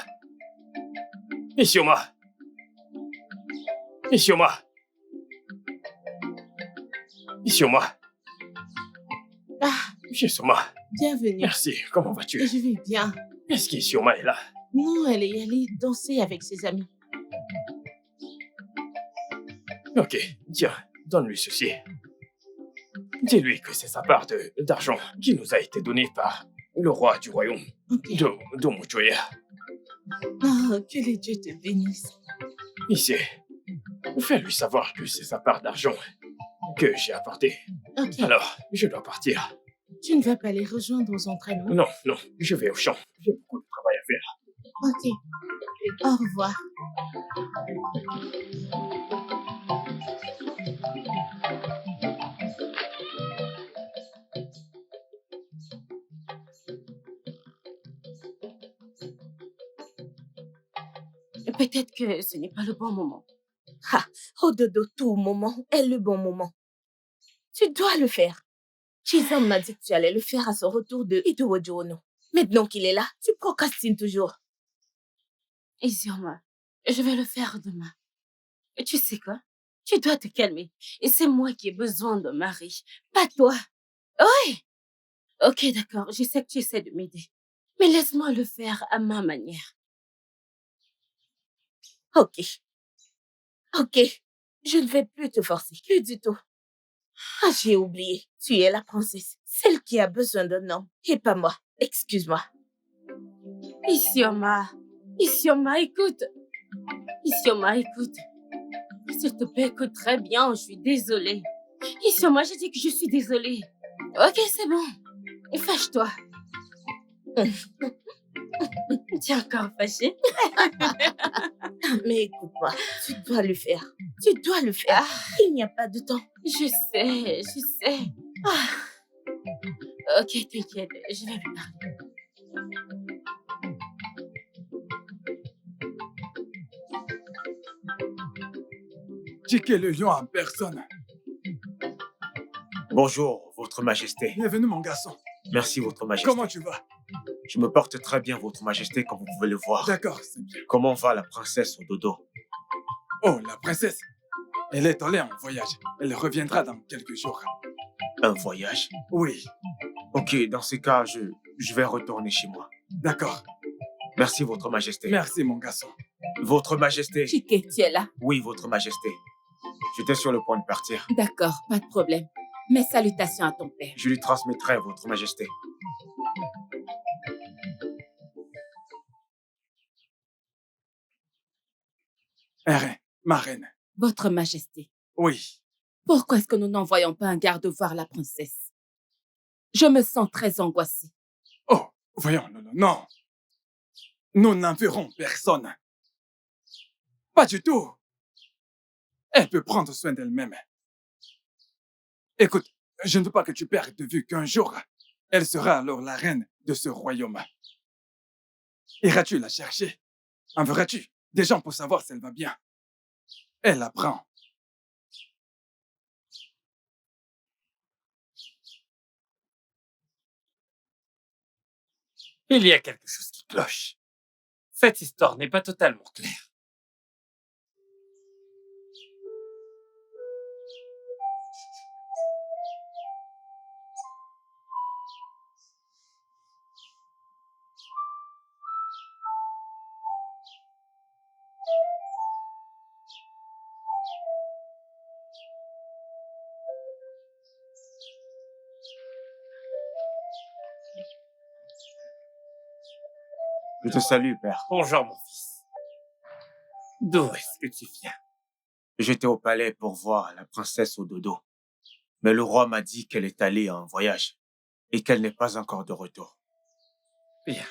[SPEAKER 7] Isioma! Isioma! Isioma!
[SPEAKER 8] Ah,
[SPEAKER 7] Isioma!
[SPEAKER 8] bienvenue.
[SPEAKER 7] Merci, comment vas-tu?
[SPEAKER 8] Je vais bien.
[SPEAKER 7] Est-ce qu'Isioma est là?
[SPEAKER 8] Non, elle est allée danser avec ses amis.
[SPEAKER 7] Ok, tiens, donne-lui ceci. Dis-lui que c'est sa part d'argent qui nous a été donnée par le roi du royaume
[SPEAKER 8] Ok.
[SPEAKER 7] de Mochoya.
[SPEAKER 8] Ah, que les dieux te bénissent.
[SPEAKER 7] Ici, fais-lui savoir que c'est sa part d'argent que j'ai apporté.
[SPEAKER 8] Ok.
[SPEAKER 7] Alors, je dois partir.
[SPEAKER 8] Tu ne vas pas les rejoindre aux entraînements?
[SPEAKER 7] Non, non, je vais au champ. J'ai beaucoup de travail à faire.
[SPEAKER 8] Ok. Au revoir.
[SPEAKER 1] Peut-être que ce n'est pas le bon moment.
[SPEAKER 4] Ododo, tout moment est le bon moment. Tu dois le faire. Chizam m'a dit que tu allais le faire à son retour de Idowojo Ono. Maintenant qu'il est là, tu procrastines toujours.
[SPEAKER 1] Isioma, je vais le faire demain. Et tu sais quoi? Tu dois te calmer. Et c'est moi qui ai besoin d'un mari, pas toi. Oui. Ok, d'accord, je sais que tu essaies de m'aider. Mais laisse-moi le faire à ma manière.
[SPEAKER 4] Ok. Ok. Je ne vais plus te forcer. Plus du tout. Ah, j'ai oublié. Tu es la princesse. Celle qui a besoin d'un homme. Et pas moi. Excuse-moi.
[SPEAKER 1] Isioma, écoute. Isioma, écoute. S'il te plaît, écoute très bien, je suis désolée. Isioma, j'ai dit que je suis désolée. Ok, c'est bon. Fâche-toi. Tu es encore fâchée?
[SPEAKER 4] Mais écoute-moi. Tu dois le faire. Tu dois le faire. Il n'y a pas de temps.
[SPEAKER 1] Je sais. Ok, t'inquiète, je vais lui parler.
[SPEAKER 2] Ticket le lion en personne.
[SPEAKER 6] Bonjour, Votre Majesté.
[SPEAKER 2] Bienvenue, mon garçon.
[SPEAKER 6] Merci, Votre Majesté.
[SPEAKER 2] Comment tu vas?
[SPEAKER 6] Je me porte très bien, Votre Majesté, comme vous pouvez le voir.
[SPEAKER 2] D'accord, c'est bien.
[SPEAKER 6] Comment va la princesse au dodo?
[SPEAKER 2] Oh, la princesse. Elle est allée en voyage. Elle reviendra dans quelques jours.
[SPEAKER 6] Un voyage?
[SPEAKER 2] Oui,
[SPEAKER 6] Ok, dans ce cas, je vais retourner chez moi.
[SPEAKER 2] d'accord.
[SPEAKER 6] Merci, Votre Majesté.
[SPEAKER 2] Merci, mon garçon.
[SPEAKER 6] Votre Majesté.
[SPEAKER 3] Chiquet, tu es là?
[SPEAKER 6] Oui, Votre Majesté. J'étais sur le point de partir.
[SPEAKER 3] D'accord, pas de problème. Mes salutations à ton père.
[SPEAKER 6] Je lui transmettrai, Votre Majesté.
[SPEAKER 2] Erin, ma reine.
[SPEAKER 3] Votre Majesté,
[SPEAKER 2] Oui.
[SPEAKER 3] pourquoi est-ce que nous n'envoyons pas un garde voir la princesse? Je me sens très angoissée.
[SPEAKER 2] Oh, voyons, non. Nous n'enverrons personne. Pas du tout. Elle peut prendre soin d'elle-même. Écoute, je ne veux pas que tu perdes de vue qu'un jour, elle sera alors la reine de ce royaume. Iras-tu la chercher? Enverras-tu des gens pour savoir si elle va bien? Elle apprend.
[SPEAKER 5] Il y a quelque chose qui cloche. Cette histoire n'est pas totalement claire.
[SPEAKER 6] Je te salue, père.
[SPEAKER 5] Bonjour, mon fils. D'où est-ce que tu viens?
[SPEAKER 6] J'étais au palais pour voir la princesse Ododo. Mais le roi m'a dit qu'elle est allée en voyage et qu'elle n'est pas encore de retour.
[SPEAKER 5] Bien.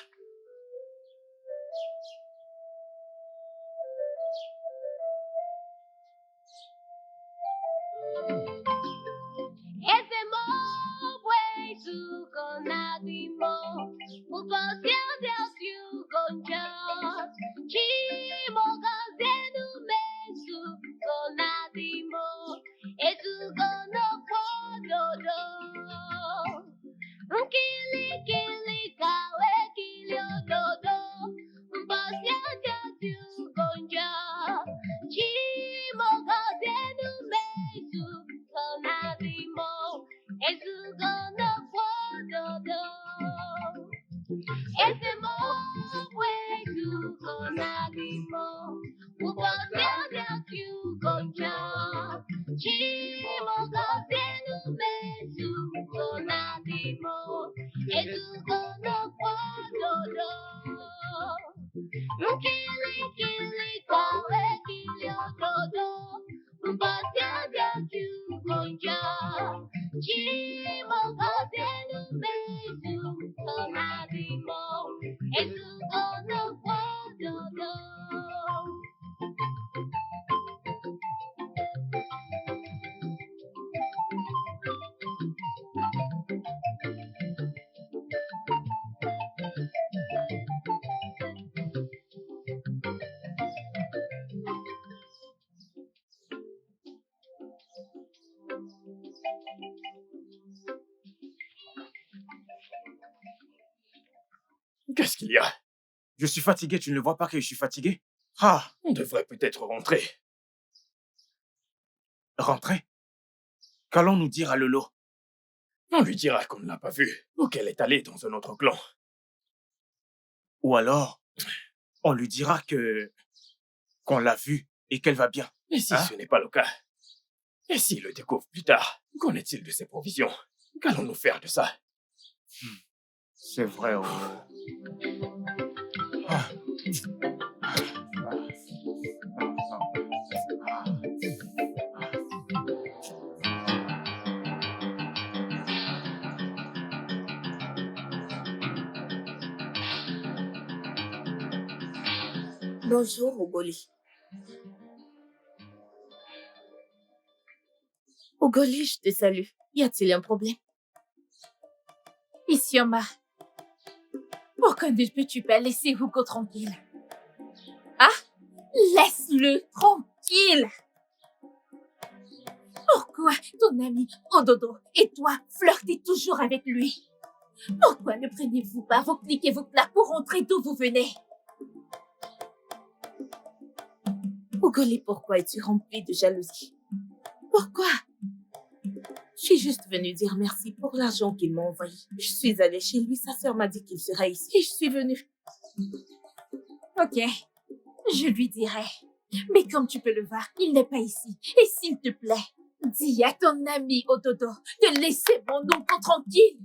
[SPEAKER 7] Qu'est-ce qu'il y a?
[SPEAKER 6] Je suis fatigué, tu ne le vois pas que je suis fatigué? Ah,
[SPEAKER 7] On devrait peut-être rentrer.
[SPEAKER 6] rentrer? Qu'allons-nous dire à Lolo?
[SPEAKER 7] On lui dira qu'on ne l'a pas vue ou qu'elle est allée dans un autre clan.
[SPEAKER 6] Ou alors, on lui dira qu'on l'a vue et qu'elle va bien.
[SPEAKER 7] Et si
[SPEAKER 6] Hein?
[SPEAKER 7] ce n'est pas le cas? Et s'il le découvre plus tard? Qu'en est-il de ses provisions? Qu'allons-nous faire de ça?
[SPEAKER 6] C'est vrai, oh. Ah.
[SPEAKER 4] Bonjour, Ogoli. Ogoli, je te salue. Y a-t-il un problème?
[SPEAKER 3] Isioma, pourquoi ne peux-tu pas laisser Hugo tranquille? Ah? Laisse-le tranquille! Pourquoi ton ami Ododo et toi flirtez toujours avec lui? Pourquoi ne prenez-vous pas vos clics et vos claques pour rentrer d'où vous venez?
[SPEAKER 4] Ogoli, pourquoi es-tu rempli de jalousie? Pourquoi? Je suis juste venue dire merci pour l'argent qu'il m'a envoyé. Je suis allée chez lui, sa sœur m'a dit qu'il serait ici et je suis venue.
[SPEAKER 3] Ok, je lui dirai. Mais comme tu peux le voir, il n'est pas ici. Et s'il te plaît, dis à ton ami Ododo de laisser mon oncle tranquille.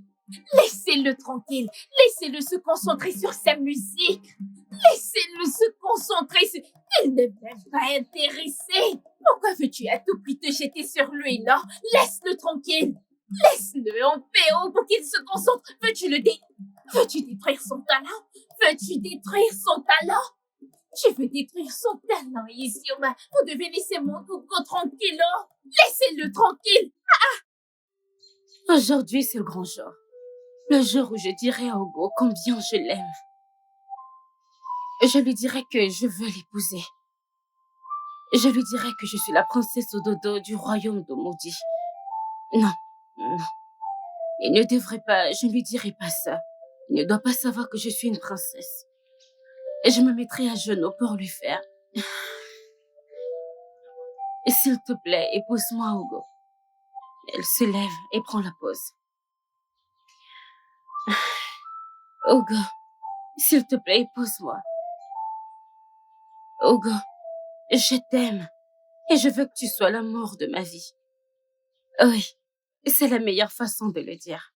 [SPEAKER 3] Laissez-le tranquille. Laissez-le se concentrer sur sa musique. Laissez-le se concentrer sur... Il n'est même pas intéressé. Pourquoi veux-tu à tout prix te jeter sur lui, non? Laisse-le tranquille. Laisse-le en paix pour qu'il se concentre. Veux-tu détruire son talent? Veux-tu détruire son talent? Je veux détruire son talent, Isioma. Vous devez laisser mon Hugo tranquille, oh. Laissez-le tranquille.
[SPEAKER 1] Aujourd'hui, c'est le grand jour. Le jour où je dirai à Hugo combien je l'aime. Je lui dirai que je veux l'épouser. Je lui dirai que je suis la princesse Ododo du royaume de Maudit. Non, non. Il ne devrait pas, je ne lui dirai pas ça. Il ne doit pas savoir que je suis une princesse. Et je me mettrai à genoux pour lui faire. Et s'il te plaît, épouse-moi, Hugo. Elle se lève et prend la pause. Hugo, s'il te plaît, épouse-moi. Hugo, je t'aime et je veux que tu sois l'amour de ma vie. Oui, c'est la meilleure façon de le dire.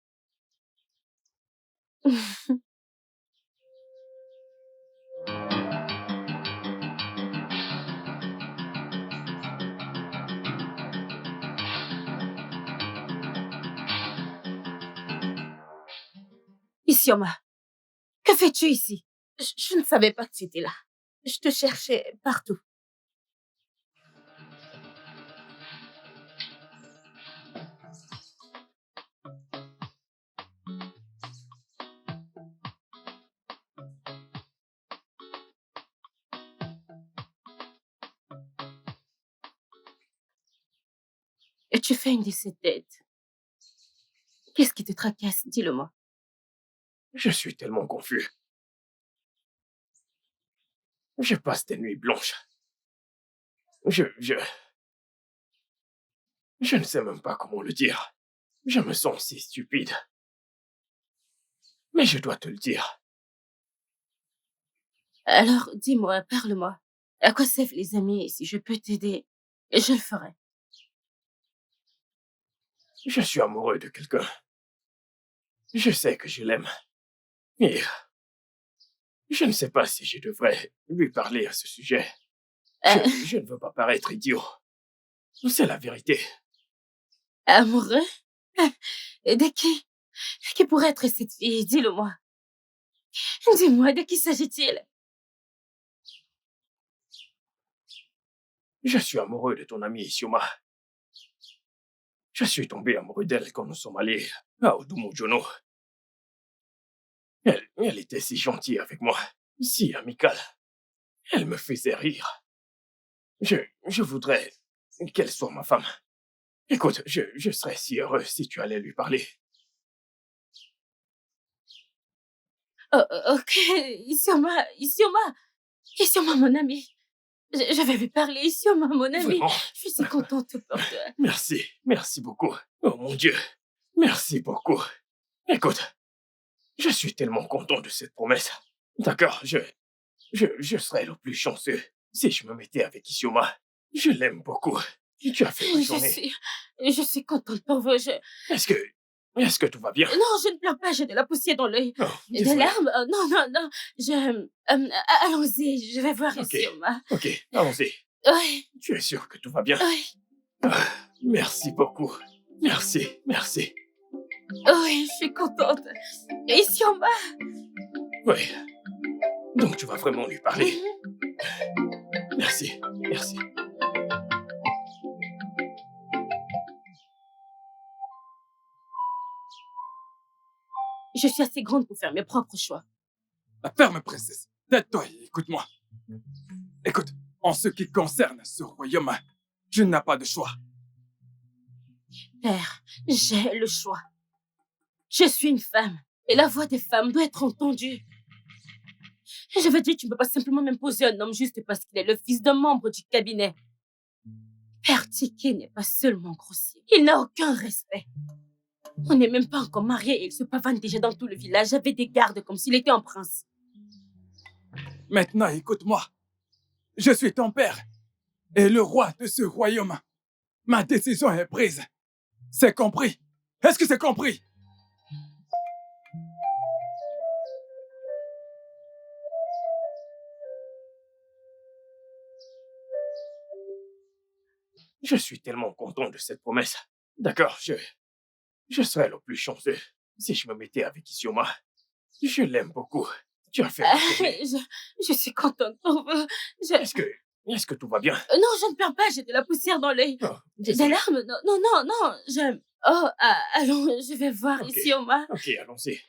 [SPEAKER 1] Isioma, que fais-tu ici?
[SPEAKER 4] Je ne savais pas que tu étais là. Je te cherchais partout.
[SPEAKER 1] Et tu fais une de ces têtes. Qu'est-ce qui te tracasse? Dis-le-moi.
[SPEAKER 7] Je suis tellement confus. Je passe des nuits blanches. Je ne sais même pas comment le dire. Je me sens si stupide. Mais je dois te le dire.
[SPEAKER 1] Alors, dis-moi, parle-moi. À quoi servent les amis? Si je peux t'aider, je le ferai.
[SPEAKER 7] Je suis amoureux de quelqu'un. Je sais que je l'aime. Et je ne sais pas si je devrais lui parler à ce sujet. Je ne veux pas paraître idiot. C'est la vérité.
[SPEAKER 1] Amoureux? Et de qui? Qui pourrait être cette fille? Dis-le-moi. Dis-moi, de qui s'agit-il?
[SPEAKER 7] Je suis amoureux de ton amie Isioma. Je suis tombé amoureux d'elle quand nous sommes allés à Odumojono. Elle était si gentille avec moi, si amicale. Elle me faisait rire. Je voudrais qu'elle soit ma femme. Écoute, je serais si heureux si tu allais lui parler.
[SPEAKER 1] Oh, ok, Isioma, mon ami. Je vais lui parler, Isioma, mon ami.
[SPEAKER 7] Vraiment?
[SPEAKER 1] Je suis si contente pour toi.
[SPEAKER 7] Merci beaucoup. Oh mon Dieu, merci beaucoup. Écoute, je suis tellement content de cette promesse. D'accord, je serais le plus chanceux si je me mettais avec Isioma. Je l'aime beaucoup. Et tu as fait ma journée.
[SPEAKER 1] Je suis contente pour vous.
[SPEAKER 7] Est-ce que tout va bien?
[SPEAKER 1] Non, je ne pleure pas, j'ai de la poussière dans l'œil.
[SPEAKER 7] Oh,
[SPEAKER 1] Des
[SPEAKER 7] désolé.
[SPEAKER 1] larmes? Non. Allons-y, je vais voir
[SPEAKER 7] Ok.
[SPEAKER 1] Isioma.
[SPEAKER 7] Ok, allons-y.
[SPEAKER 1] Oui,
[SPEAKER 7] Tu es sûr que tout va bien?
[SPEAKER 1] oui,
[SPEAKER 7] Ah, merci beaucoup. Merci.
[SPEAKER 1] oui, je suis contente. Isioma.
[SPEAKER 7] Oui. Donc tu vas vraiment lui parler.
[SPEAKER 1] Mhm.
[SPEAKER 7] Merci.
[SPEAKER 1] Je suis assez grande pour faire mes propres choix.
[SPEAKER 2] Ferme, princesse. Tais-toi et écoute-moi. Écoute, en ce qui concerne ce royaume, tu n'as pas de choix.
[SPEAKER 1] Père, j'ai le choix. Je suis une femme, et la voix des femmes doit être entendue. Je veux dire, tu ne peux pas simplement m'imposer un homme juste parce qu'il est le fils d'un membre du cabinet. Père Tiki n'est pas seulement grossier, il n'a aucun respect. On n'est même pas encore mariés et il se pavane déjà dans tout le village avec des gardes comme s'il était un prince.
[SPEAKER 2] Maintenant, écoute-moi. Je suis ton père et le roi de ce royaume. Ma décision est prise. C'est compris? Est-ce que c'est compris?
[SPEAKER 7] Je suis tellement content de cette promesse. D'accord, je serais le plus chanceux si je me mettais avec Isioma. Je l'aime beaucoup. Tu as fait ma journée.
[SPEAKER 1] Je suis contente pour vous.
[SPEAKER 7] Est-ce que tout va bien?
[SPEAKER 1] Non, je ne pleure pas, j'ai de la poussière dans l'œil.
[SPEAKER 7] Oh,
[SPEAKER 1] Des
[SPEAKER 7] désolé.
[SPEAKER 1] larmes? Non, j'aime. Oh, allons, je vais voir
[SPEAKER 7] Ok.
[SPEAKER 1] Isioma.
[SPEAKER 7] Ok, allons-y.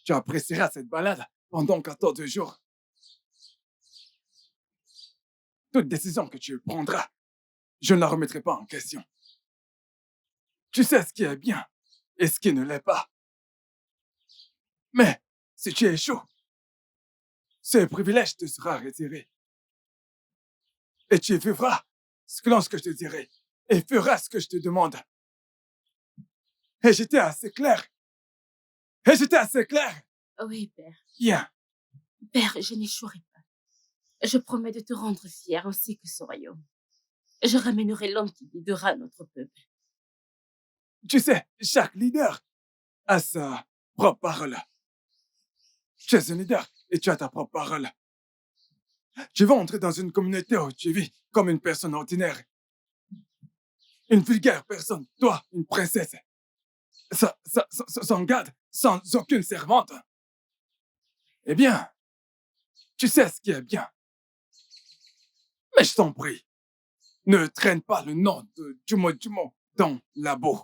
[SPEAKER 2] Tu apprécieras cette balade pendant 14 jours. Toute décision que tu prendras, je ne la remettrai pas en question. Tu sais ce qui est bien et ce qui ne l'est pas. Mais si tu échoues, ce privilège te sera retiré. Et tu vivras selon ce que je te dirai et feras ce que je te demande. Et j'étais assez clair.
[SPEAKER 1] Oui, père.
[SPEAKER 2] Bien.
[SPEAKER 1] Père, je n'échouerai pas. Je promets de te rendre fier ainsi que ce royaume. Je ramènerai l'homme qui guidera notre peuple.
[SPEAKER 2] Tu sais, chaque leader a sa propre parole. Tu es un leader et tu as ta propre parole. Tu vas entrer dans une communauté où tu vis comme une personne ordinaire. Une vulgaire personne. Toi, une princesse. Sans garde, sans aucune servante. Eh bien, tu sais ce qui est bien. Mais je t'en prie, ne traîne pas le nom de Jumo dans la boue.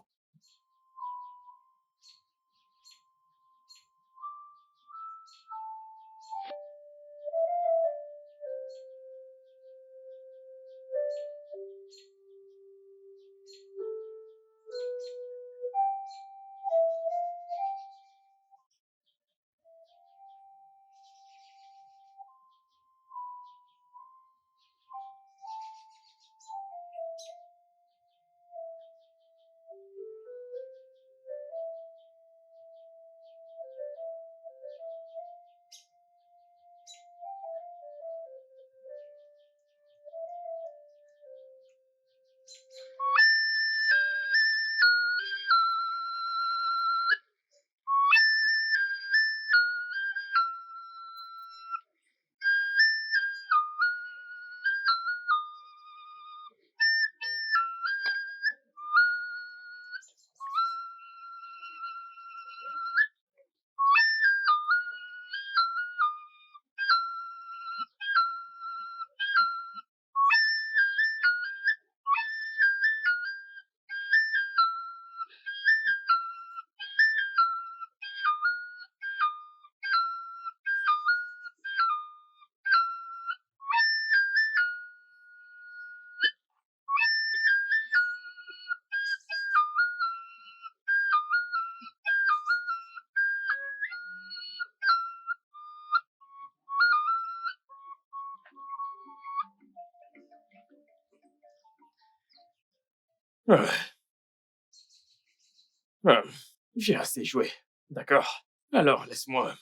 [SPEAKER 7] J'ai assez joué, d'accord? Alors laisse-moi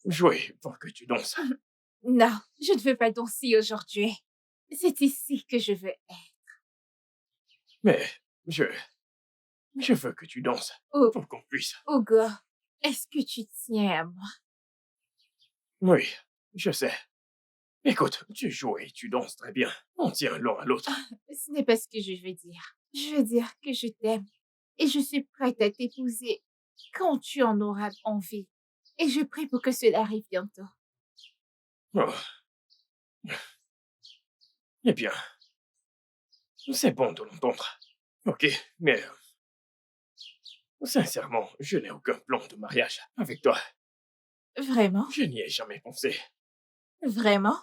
[SPEAKER 7] jouer pour que tu danses.
[SPEAKER 3] Non, je ne veux pas danser aujourd'hui. C'est ici que je veux être.
[SPEAKER 7] Mais je veux que tu danses
[SPEAKER 3] Oh,
[SPEAKER 7] pour qu'on puisse.
[SPEAKER 3] Hugo, est-ce que tu tiens à moi?
[SPEAKER 7] Oui, je sais. Écoute, tu joues et tu danses très bien. On tient l'un à l'autre.
[SPEAKER 3] Ce n'est pas ce que je veux dire. Je veux dire que je t'aime et je suis prête à t'épouser quand tu en auras envie. Et je prie pour que cela arrive bientôt.
[SPEAKER 7] Oh. Eh bien, c'est bon de l'entendre. Ok, mais sincèrement, je n'ai aucun plan de mariage avec toi.
[SPEAKER 3] Vraiment?
[SPEAKER 7] Je n'y ai jamais pensé.
[SPEAKER 3] Vraiment?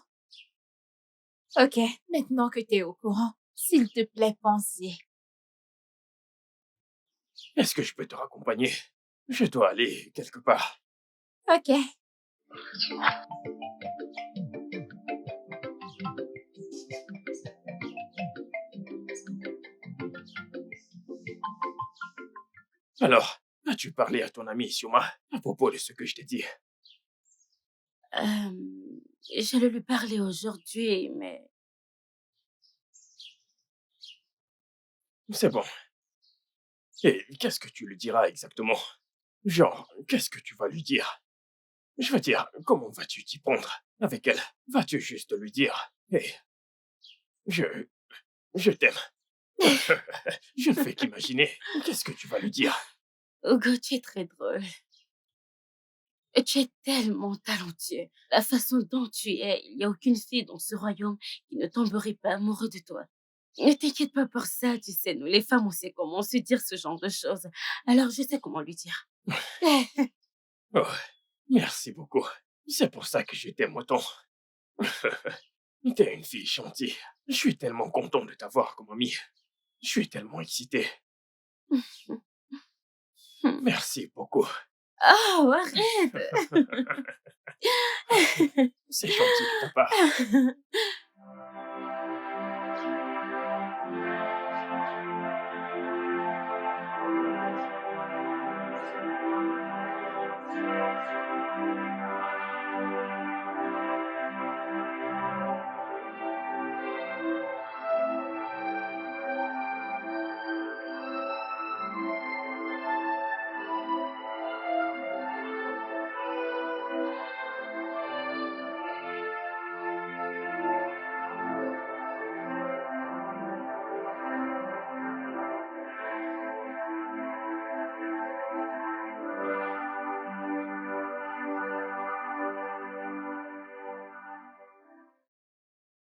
[SPEAKER 3] Ok, maintenant que tu es au courant, s'il te plaît, pense-y.
[SPEAKER 7] Est-ce que je peux te raccompagner? Je dois aller quelque part.
[SPEAKER 3] Ok.
[SPEAKER 7] Alors, as-tu parlé à ton ami Sioma à propos de ce que je t'ai dit?
[SPEAKER 1] J'allais lui parler aujourd'hui, mais
[SPEAKER 7] C'est bon. Et qu'est-ce que tu lui diras exactement? Genre, qu'est-ce que tu vas lui dire? Je veux dire, comment vas-tu t'y prendre avec elle? Vas-tu juste lui dire, hé, je, je t'aime. Je ne fais qu'imaginer. Qu'est-ce que tu vas lui dire?
[SPEAKER 1] Hugo, tu es très drôle. Tu es tellement talentueux. La façon dont tu es, il n'y a aucune fille dans ce royaume qui ne tomberait pas amoureux de toi. Ne t'inquiète pas pour ça, tu sais, nous les femmes, on sait comment se dire ce genre de choses. Alors je sais comment lui dire.
[SPEAKER 7] Oh, merci beaucoup. C'est pour ça que je t'aime autant. T'es une fille gentille. Je suis tellement content de t'avoir comme amie. Je suis tellement excité. Merci beaucoup.
[SPEAKER 1] Oh, arrête.
[SPEAKER 7] C'est gentil de ta part.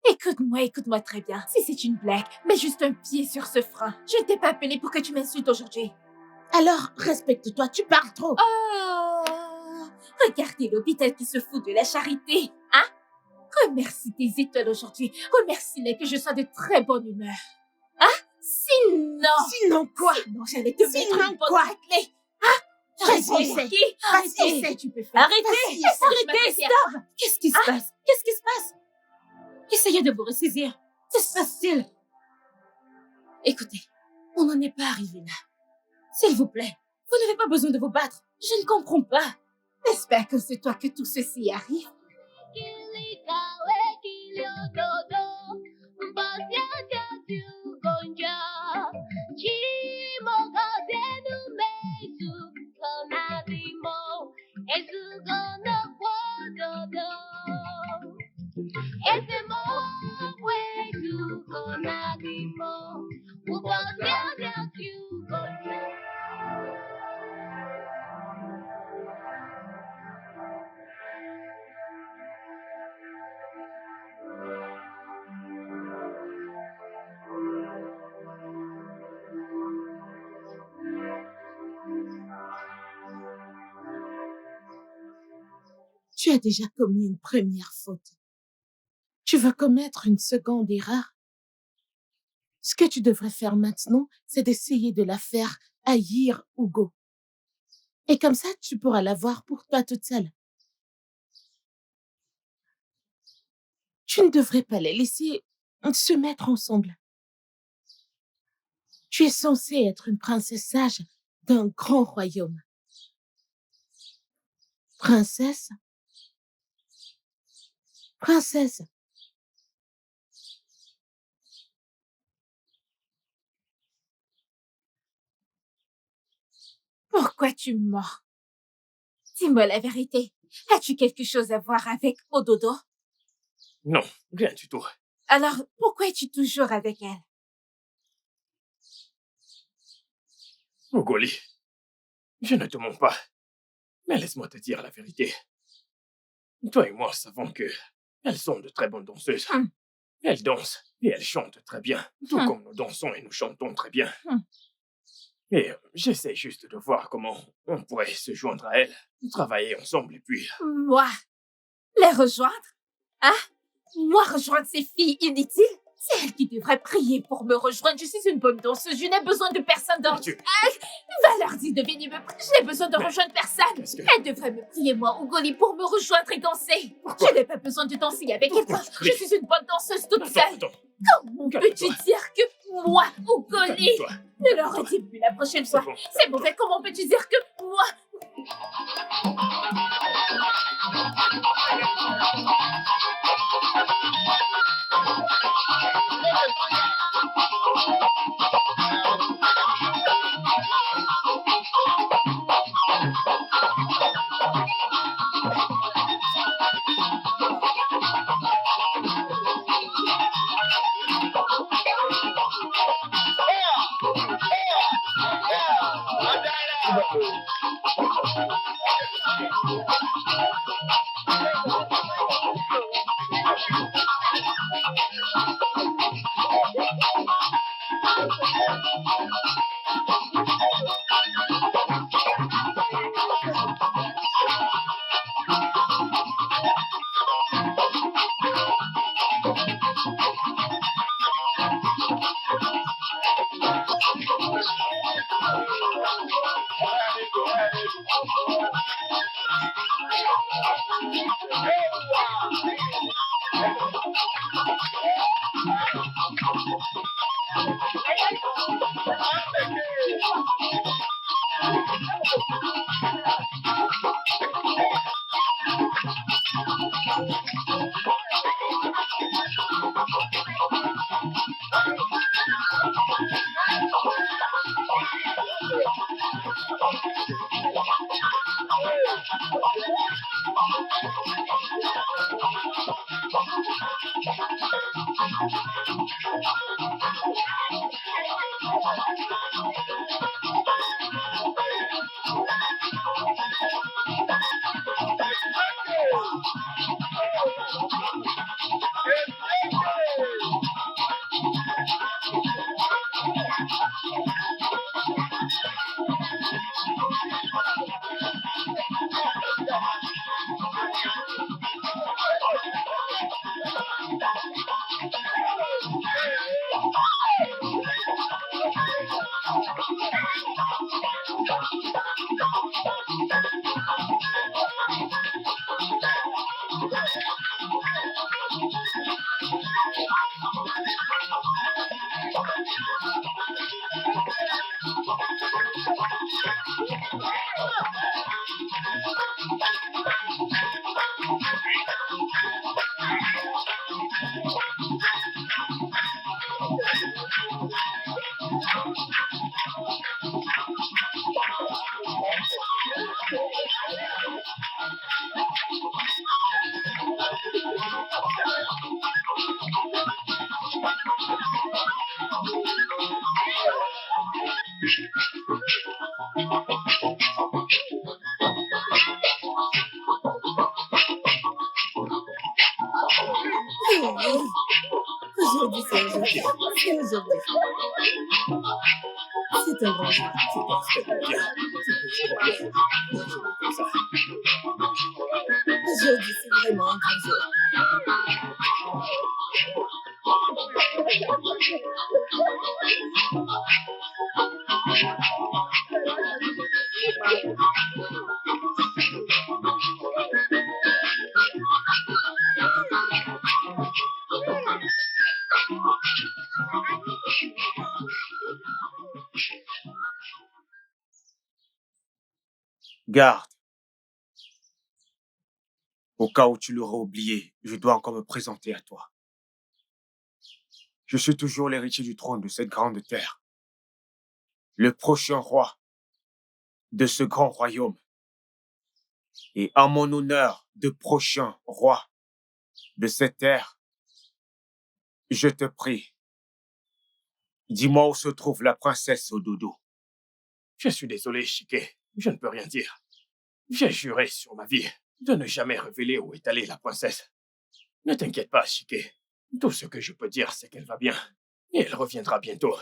[SPEAKER 4] Écoute-moi très bien. Si c'est une blague, mets juste un pied sur ce frein. Je ne t'ai pas appelé pour que tu m'insultes aujourd'hui.
[SPEAKER 8] Alors, respecte-toi, tu parles trop.
[SPEAKER 4] Oh, regardez l'hôpital qui se fout de la charité, hein? Remercie tes étoiles aujourd'hui. Remercie-les que je sois de très bonne humeur. Hein?
[SPEAKER 8] Sinon quoi?
[SPEAKER 4] Sinon, j'allais te
[SPEAKER 8] Sinon
[SPEAKER 4] mettre une bonne
[SPEAKER 8] quoi?
[SPEAKER 4] raclée. Hein?
[SPEAKER 8] Vas-y,
[SPEAKER 4] Arrêtez.
[SPEAKER 8] Vas-y,
[SPEAKER 4] Tu peux faire.
[SPEAKER 1] Arrêtez! Arrêtez! Stop! Qu'est-ce qui se passe? Qu'est-ce qui se passe? Essayez de vous ressaisir. Que se passe-t-il? Écoutez, on n'en est pas arrivé là. S'il vous plaît, vous n'avez pas besoin de vous battre. Je ne comprends pas.
[SPEAKER 4] J'espère que c'est toi que tout ceci arrive.
[SPEAKER 8] Tu as déjà commis une première faute. Tu vas commettre une seconde erreur. Ce que tu devrais faire maintenant, c'est d'essayer de la faire haïr Hugo. Et comme ça, tu pourras l'avoir pour toi toute seule. Tu ne devrais pas les laisser se mettre ensemble. Tu es censée être une princesse sage d'un grand royaume. Princesse? Princesse.
[SPEAKER 4] Pourquoi tu mens? Dis-moi la vérité. As-tu quelque chose à voir avec Ododo?
[SPEAKER 7] Non, rien du tout.
[SPEAKER 4] Alors, pourquoi es-tu toujours avec elle?
[SPEAKER 7] Ogoli, je ne te mens pas. Mais laisse-moi te dire la vérité. Toi et moi savons que elles sont de très bonnes danseuses. Elles dansent et elles chantent très bien, tout comme nous dansons et nous chantons très bien. Et j'essaie juste de voir comment on pourrait se joindre à elles, travailler ensemble et puis...
[SPEAKER 4] Moi? Les rejoindre? Hein? Moi rejoindre ces filles inutiles? C'est elle qui devrait prier pour me rejoindre. Je suis une bonne danseuse. Je n'ai besoin de personne d'autre. Va leur dire de venir me prier. Je n'ai besoin de rejoindre personne. Elle devrait me prier, moi, Ugoli, pour me rejoindre et danser. Je n'ai pas besoin de danser avec quelqu'un. Je suis une bonne danseuse toute seule. Comment peux-tu dire que moi, Ugoli, ne le redis plus la prochaine fois? C'est mauvais. Comment peux-tu dire que moi... Aujourd'hui, c'est aujourd'hui. C'est aujourd'hui. C'est un grand jour. Aujourd'hui, c'est vraiment un grand jour.
[SPEAKER 6] Garde. Au cas où tu l'aurais oublié, je dois encore me présenter à toi. Je suis toujours l'héritier du trône de cette grande terre. Le prochain roi de ce grand royaume. Et en mon honneur de prochain roi de cette terre, je te prie, dis-moi où se trouve la princesse Ododo.
[SPEAKER 7] Je suis désolé, Shike. Je ne peux rien dire. J'ai juré sur ma vie de ne jamais révéler où est allée la princesse. Ne t'inquiète pas, Shike. Tout ce que je peux dire, c'est qu'elle va bien. Et elle reviendra bientôt.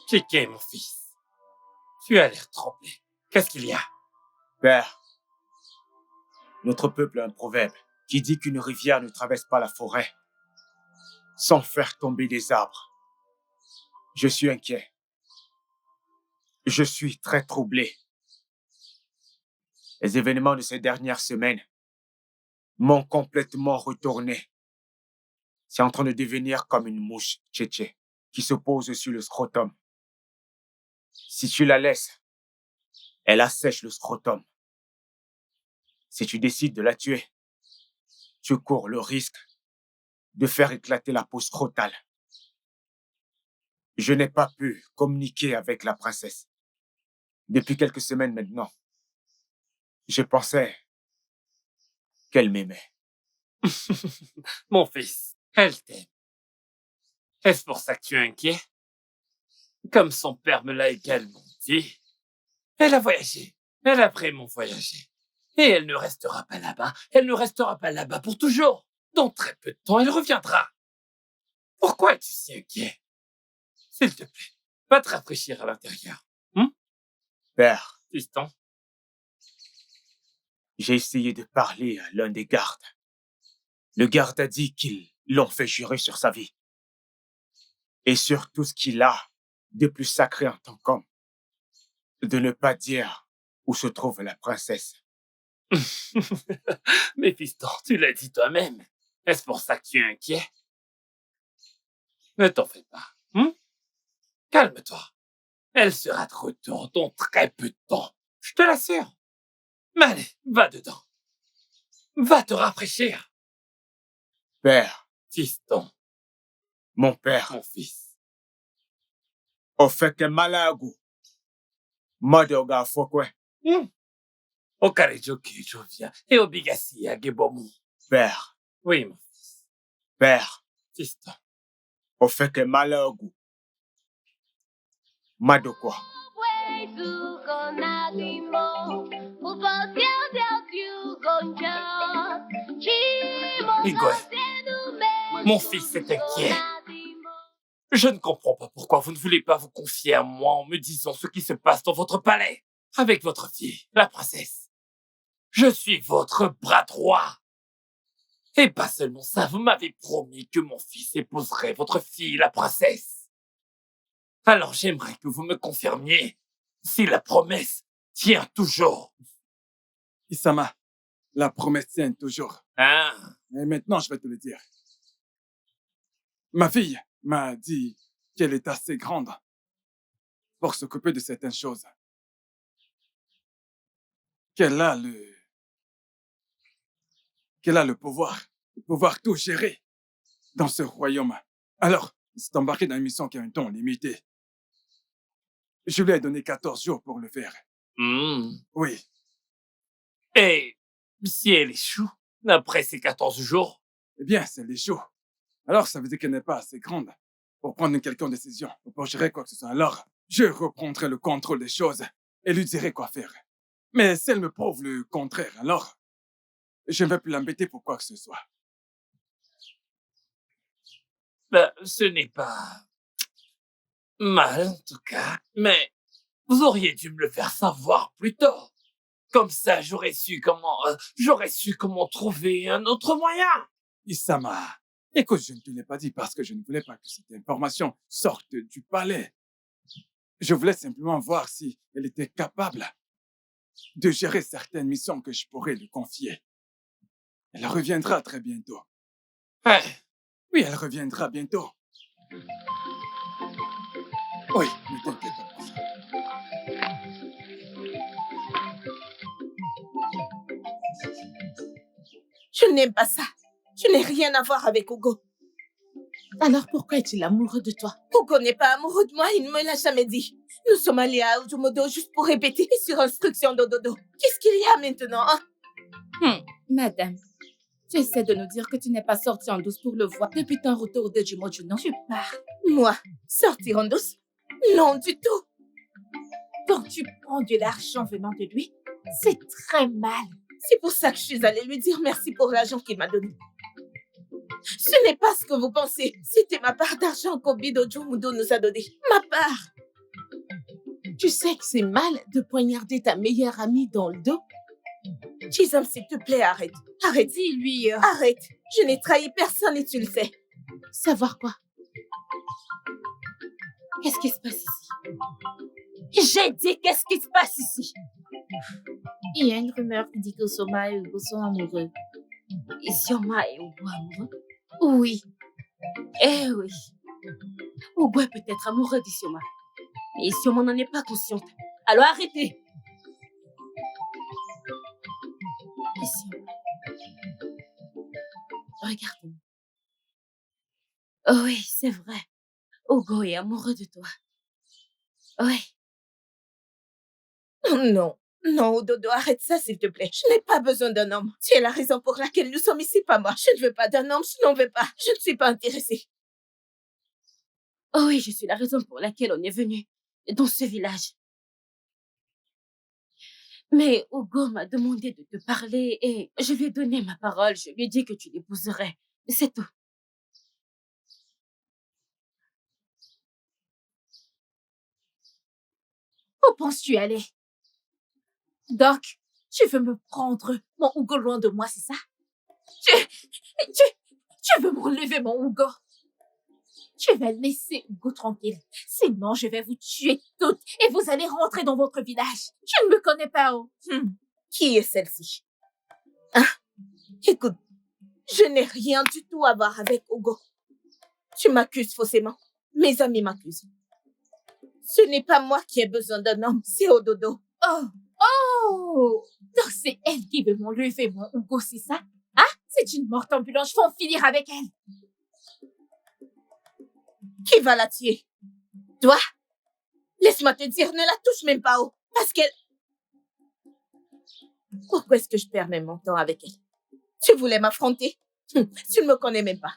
[SPEAKER 5] Shike, mon fils. Tu as l'air tremblé. Qu'est-ce qu'il y a?
[SPEAKER 6] Père, notre peuple a un proverbe qui dit qu'une rivière ne traverse pas la forêt sans faire tomber des arbres. Je suis inquiet. Je suis très troublé. Les événements de ces dernières semaines m'ont complètement retourné. C'est en train de devenir comme une mouche tchétché qui se pose sur le scrotum. Si tu la laisses, elle assèche le scrotum. Si tu décides de la tuer, tu cours le risque de faire éclater la peau scrotale. Je n'ai pas pu communiquer avec la princesse. Depuis quelques semaines maintenant, je pensais qu'elle m'aimait.
[SPEAKER 5] Mon fils, elle t'aime. Est-ce pour ça que tu es inquiet? Comme son père me l'a également dit, elle a voyagé. Elle a vraiment voyagé. Et elle ne restera pas là-bas. Elle ne restera pas là-bas pour toujours. Dans très peu de temps, elle reviendra. Pourquoi es-tu si inquiet? S'il te plaît, va te rafraîchir à l'intérieur.
[SPEAKER 6] Père,
[SPEAKER 5] Fiston,
[SPEAKER 6] j'ai essayé de parler à l'un des gardes. Le garde a dit qu'ils l'ont fait jurer sur sa vie. Et sur tout ce qu'il a de plus sacré en tant qu'homme. De ne pas dire où se trouve la princesse.
[SPEAKER 5] mais Fiston, tu l'as dit toi-même. Est-ce pour ça que tu es inquiet? Ne t'en fais pas. Calme-toi. Elle sera de retour dans très peu de temps. Je te l'assure. Mais allez, va dedans. Va te rafraîchir.
[SPEAKER 6] Père,
[SPEAKER 5] Fiston,
[SPEAKER 6] mon père,
[SPEAKER 5] mon fils.
[SPEAKER 6] au fait que malago. Madoga fokwe.
[SPEAKER 5] Okarejoke, Jovia. Et Obigasi, Agebomu.
[SPEAKER 6] Père,
[SPEAKER 5] Oui, mon fils.
[SPEAKER 6] père,
[SPEAKER 5] Fiston.
[SPEAKER 6] au fait que malago. Madokwa.
[SPEAKER 5] Igwe, mon fils est inquiet. Je ne comprends pas pourquoi vous ne voulez pas vous confier à moi en me disant ce qui se passe dans votre palais, avec votre fille, la princesse. Je suis votre bras droit. Et pas seulement ça, vous m'avez promis que mon fils épouserait votre fille, la princesse. Alors j'aimerais que vous me confirmiez si la promesse tient toujours.
[SPEAKER 2] Isama, la promesse tient toujours.
[SPEAKER 5] Hein?
[SPEAKER 2] Et maintenant, je vais te le dire. Ma fille m'a dit qu'elle est assez grande pour s'occuper de certaines choses. Qu'elle a le pouvoir tout gérer dans ce royaume. Alors, c'est embarqué dans une mission qui a un temps limité. Je lui ai donné 14 jours pour le faire. Oui.
[SPEAKER 5] Et si elle échoue, après ces 14 jours?
[SPEAKER 2] Eh bien, c'est les jours. Alors, ça veut dire qu'elle n'est pas assez grande pour prendre une quelconque décision ou pour gérer quoi que ce soit. Alors, je reprendrai le contrôle des choses et lui dirai quoi faire. Mais si elle me prouve le contraire, alors, je ne vais plus l'embêter pour quoi que ce soit.
[SPEAKER 5] Ben, ce n'est pas mal, en tout cas. Mais vous auriez dû me le faire savoir plus tôt. Comme ça, j'aurais su comment trouver un autre moyen.
[SPEAKER 2] Isama, écoute, je ne te l'ai pas dit parce que je ne voulais pas que cette information sorte du palais. Je voulais simplement voir si elle était capable de gérer certaines missions que je pourrais lui confier. Elle reviendra très bientôt.
[SPEAKER 5] Ouais.
[SPEAKER 2] Oui, elle reviendra bientôt. Oui, ne t'inquiète pas pour ça.
[SPEAKER 4] Je n'aime pas ça. Je n'ai rien à voir avec Hugo.
[SPEAKER 8] Alors pourquoi est-il amoureux de toi?
[SPEAKER 4] Hugo n'est pas amoureux de moi, il ne me l'a jamais dit. Nous sommes allés à Ojumodo juste pour répéter et sur instruction d'Ododo. Qu'est-ce qu'il y a maintenant, hein?
[SPEAKER 3] Madame, tu essaies de nous dire que tu n'es pas sortie en douce pour le voir depuis ton retour de Jumoju, non?
[SPEAKER 4] Tu pars. Moi, sortir en douce? Non, du tout. Quand tu prends de l'argent venant de lui, c'est très mal. C'est pour ça que je suis allée lui dire merci pour l'argent qu'il m'a donné. Ce n'est pas ce que vous pensez. C'était ma part d'argent qu'Obido Jumudo nous a donné. Ma part.
[SPEAKER 8] Tu sais que c'est mal de poignarder ta meilleure amie dans le dos?
[SPEAKER 4] Chisholm, s'il te plaît, arrête. Arrête.
[SPEAKER 3] Dis-lui.
[SPEAKER 4] Arrête. Je n'ai trahi personne et tu le sais.
[SPEAKER 8] Savoir quoi?
[SPEAKER 1] Qu'est-ce qui se passe ici? J'ai dit qu'est-ce qui se passe ici?
[SPEAKER 9] Il y a une rumeur qui dit que Soma et Hugo sont amoureux.
[SPEAKER 1] Isioma et Hugo amoureux?
[SPEAKER 9] Oui.
[SPEAKER 1] Eh oui. Hugo est peut-être amoureux d'Isioma. Mais Isioma n'en est pas consciente. Alors arrêtez. Isioma. Regarde-moi. Oh oui, c'est vrai. Hugo est amoureux de toi. Oui.
[SPEAKER 4] Non. Non, Dodo, arrête ça, s'il te plaît. Je n'ai pas besoin d'un homme. Tu es la raison pour laquelle nous sommes ici, pas moi. Je ne veux pas d'un homme, je n'en veux pas. Je ne suis pas intéressée.
[SPEAKER 1] Oh oui, je suis la raison pour laquelle on est venu dans ce village. Mais Hugo m'a demandé de te parler et je lui ai donné ma parole. Je lui ai dit que tu l'épouserais. C'est tout.
[SPEAKER 9] Où penses-tu aller? Doc, tu veux me prendre mon Hugo loin de moi, c'est ça? Tu veux m'enlever mon Hugo? Tu vas laisser Hugo tranquille. Sinon, je vais vous tuer toutes et vous allez rentrer dans votre village. Je ne me connais pas, oh.
[SPEAKER 4] Qui est celle-ci? Hein? Écoute, je n'ai rien du tout à voir avec Hugo. Tu m'accuses faussement. Mes amis m'accusent. Ce n'est pas moi qui ai besoin d'un homme, c'est Ododo.
[SPEAKER 9] Oh! Donc c'est elle qui veut m'enlever mon Hugo, c'est ça? Hein? C'est une morte ambulante, je vais en finir avec elle.
[SPEAKER 4] Qui va la tuer? Toi? Laisse-moi te dire, ne la touche même pas, parce qu'elle... Pourquoi est-ce que je perds même mon temps avec elle? Tu voulais m'affronter? Tu ne me connais même pas.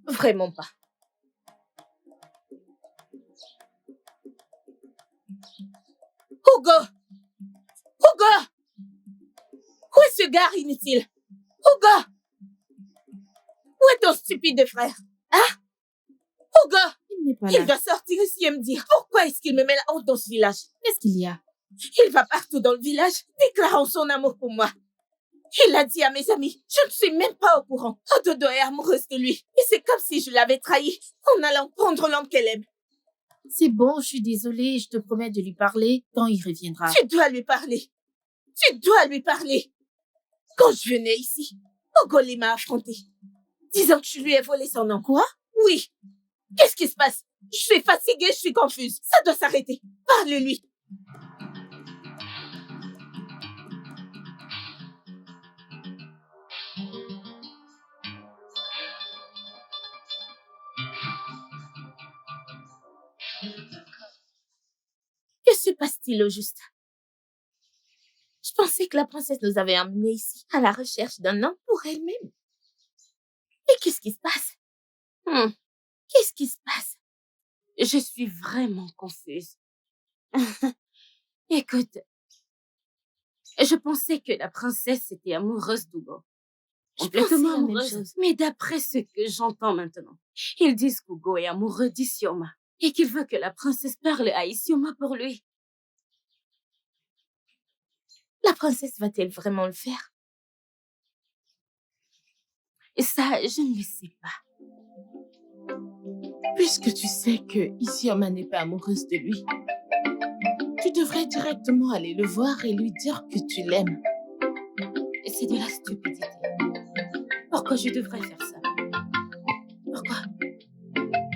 [SPEAKER 4] Vraiment pas. Hugo! Hugo! Où est ce gars inutile? Hugo! Où est ton stupide frère? Hein? Hugo!
[SPEAKER 3] Il n'est pas
[SPEAKER 4] Il
[SPEAKER 3] là.
[SPEAKER 4] doit sortir ici et me dire pourquoi est-ce qu'il me met la honte dans ce village.
[SPEAKER 3] Qu'est-ce qu'il y a?
[SPEAKER 4] Il va partout dans le village, déclarant son amour pour moi. Il l'a dit à mes amis. Je ne suis même pas au courant. Ododo est amoureuse de lui. Et c'est comme si je l'avais trahi en allant prendre l'homme qu'elle aime.
[SPEAKER 3] C'est bon, je suis désolée. Je te promets de lui parler quand il reviendra.
[SPEAKER 4] Tu dois lui parler. Tu dois lui parler. Quand je venais ici, Ogoli m'a affronté, disant que je lui ai volé son nom.
[SPEAKER 3] Quoi?
[SPEAKER 4] Oui. Qu'est-ce qui se passe? Je suis fatiguée, je suis confuse. Ça doit s'arrêter. Parle-lui. Que se passe-t-il au juste? Je pensais que la princesse nous avait emmenés ici à la recherche d'un homme pour elle-même. Et qu'est-ce qui se passe? Qu'est-ce qui se passe?
[SPEAKER 1] Je suis vraiment confuse. Écoute, je pensais que la princesse était amoureuse d'Hugo. Complètement
[SPEAKER 3] la même
[SPEAKER 1] amoureuse.
[SPEAKER 3] chose.
[SPEAKER 1] Mais d'après ce que j'entends maintenant, ils disent qu'Hugo est amoureux d'Isioma et qu'il veut que la princesse parle à Isioma pour lui.
[SPEAKER 4] La princesse va-t-elle vraiment le faire?
[SPEAKER 1] Et ça, je ne le sais pas.
[SPEAKER 8] Puisque tu sais que Isioma n'est pas amoureuse de lui, tu devrais directement aller le voir et lui dire que tu l'aimes.
[SPEAKER 1] Et c'est de la stupidité. Pourquoi je devrais faire ça? Pourquoi?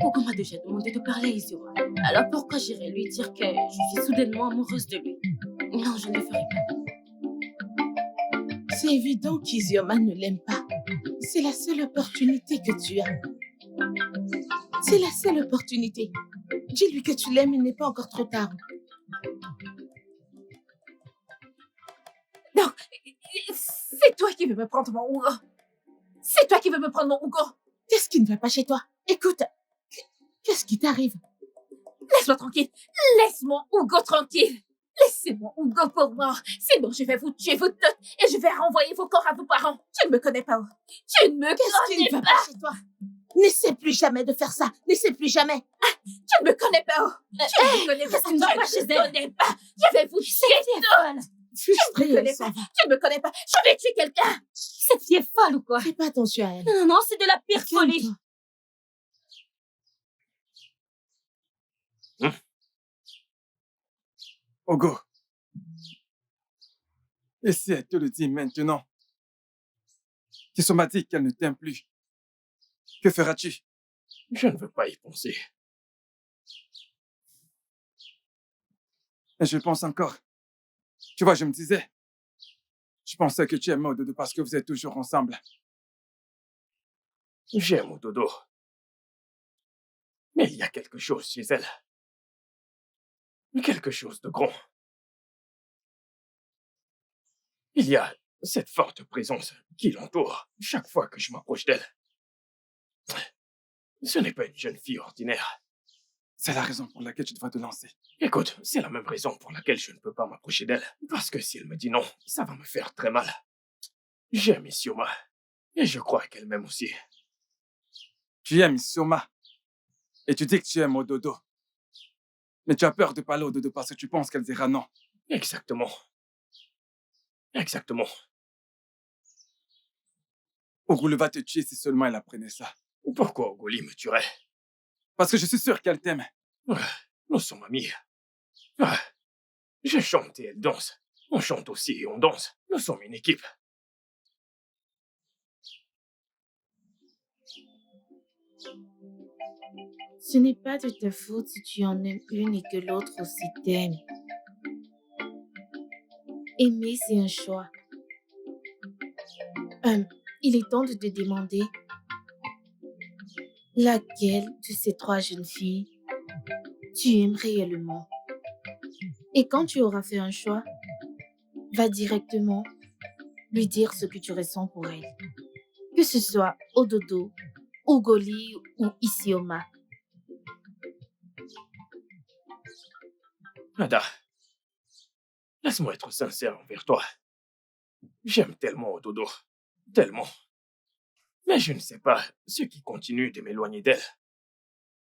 [SPEAKER 1] Hugo m'a déjà demandé de parler à Isioma. Alors pourquoi j'irais lui dire que je suis soudainement amoureuse de lui? Non, je ne le ferai pas.
[SPEAKER 8] C'est évident qu'Isioma ne l'aime pas. C'est la seule opportunité que tu as. C'est la seule opportunité. Dis-lui que tu l'aimes, il n'est pas encore trop tard.
[SPEAKER 9] Donc, c'est toi qui veux me prendre mon Hugo. C'est toi qui veux me prendre mon Hugo.
[SPEAKER 8] Qu'est-ce qui ne va pas chez toi? Écoute, qu'est-ce qui t'arrive?
[SPEAKER 9] Laisse-moi tranquille. Laisse mon Hugo tranquille. Laissez mon Hugo pour moi. Sinon, je vais vous tuer vous toutes et je vais renvoyer vos corps à vos parents. Tu ne me connais pas. Tu ne me
[SPEAKER 8] Qu'est-ce qui ne
[SPEAKER 9] connais
[SPEAKER 8] va
[SPEAKER 9] pas.
[SPEAKER 8] pas chez toi? N'essaie plus jamais de faire ça. N'essaie plus jamais.
[SPEAKER 9] Tu ne me connais pas. Tu ne me connais pas.
[SPEAKER 1] qu'est-ce qui ne va pas chez
[SPEAKER 9] Je ne
[SPEAKER 1] elle?
[SPEAKER 9] connais pas. Je vais vous tuer toutes.
[SPEAKER 8] Frustrée,
[SPEAKER 9] Tu ne me connais
[SPEAKER 8] elle s'en
[SPEAKER 9] pas.
[SPEAKER 8] va.
[SPEAKER 9] Tu ne me connais pas. Je vais tuer quelqu'un.
[SPEAKER 1] Cette fille est folle ou quoi?
[SPEAKER 8] Fais pas attention à elle.
[SPEAKER 1] Non, non, non, c'est de la pire folie.
[SPEAKER 8] Calme-toi.
[SPEAKER 2] Hugo. Et si elle te le dit maintenant, qui m'a dit qu'elle ne t'aime plus, que feras-tu?
[SPEAKER 7] Je ne veux pas y penser.
[SPEAKER 2] Et je pense encore. Tu vois, je me disais, je pensais que tu aimais Ododo parce que vous êtes toujours ensemble.
[SPEAKER 7] J'aime Ododo. Mais il y a quelque chose chez elle. Quelque chose de grand. Il y a cette forte présence qui l'entoure chaque fois que je m'approche d'elle. Ce n'est pas une jeune fille ordinaire.
[SPEAKER 2] C'est la raison pour laquelle tu devrais te lancer.
[SPEAKER 7] Écoute, c'est la même raison pour laquelle je ne peux pas m'approcher d'elle. Parce que si elle me dit non, ça va me faire très mal. J'aime Isioma. Et je crois qu'elle m'aime aussi.
[SPEAKER 2] Tu aimes Isioma. Et tu dis que tu aimes Ododo. Mais tu as peur de parler Ododo parce que tu penses qu'elle dira non.
[SPEAKER 7] Exactement. Exactement.
[SPEAKER 2] Ogulu va te tuer si seulement elle apprenait ça.
[SPEAKER 7] Pourquoi Ogoli me tuerait?
[SPEAKER 2] Parce que je suis sûr qu'elle t'aime.
[SPEAKER 7] Nous sommes amis. Je chante et elle danse. On chante aussi et on danse. Nous sommes une équipe.
[SPEAKER 8] Ce n'est pas de ta faute si tu en aimes une et que l'autre aussi t'aime. Aimer, c'est un choix. Il est temps de te demander laquelle de ces trois jeunes filles tu aimes réellement. Et quand tu auras fait un choix, va directement lui dire ce que tu ressens pour elle. Que ce soit Ododo, Ugoli ou Isioma.
[SPEAKER 7] Ada, laisse-moi être sincère envers toi. J'aime tellement Ododo. Tellement. Mais je ne sais pas ce qui continue de m'éloigner d'elle.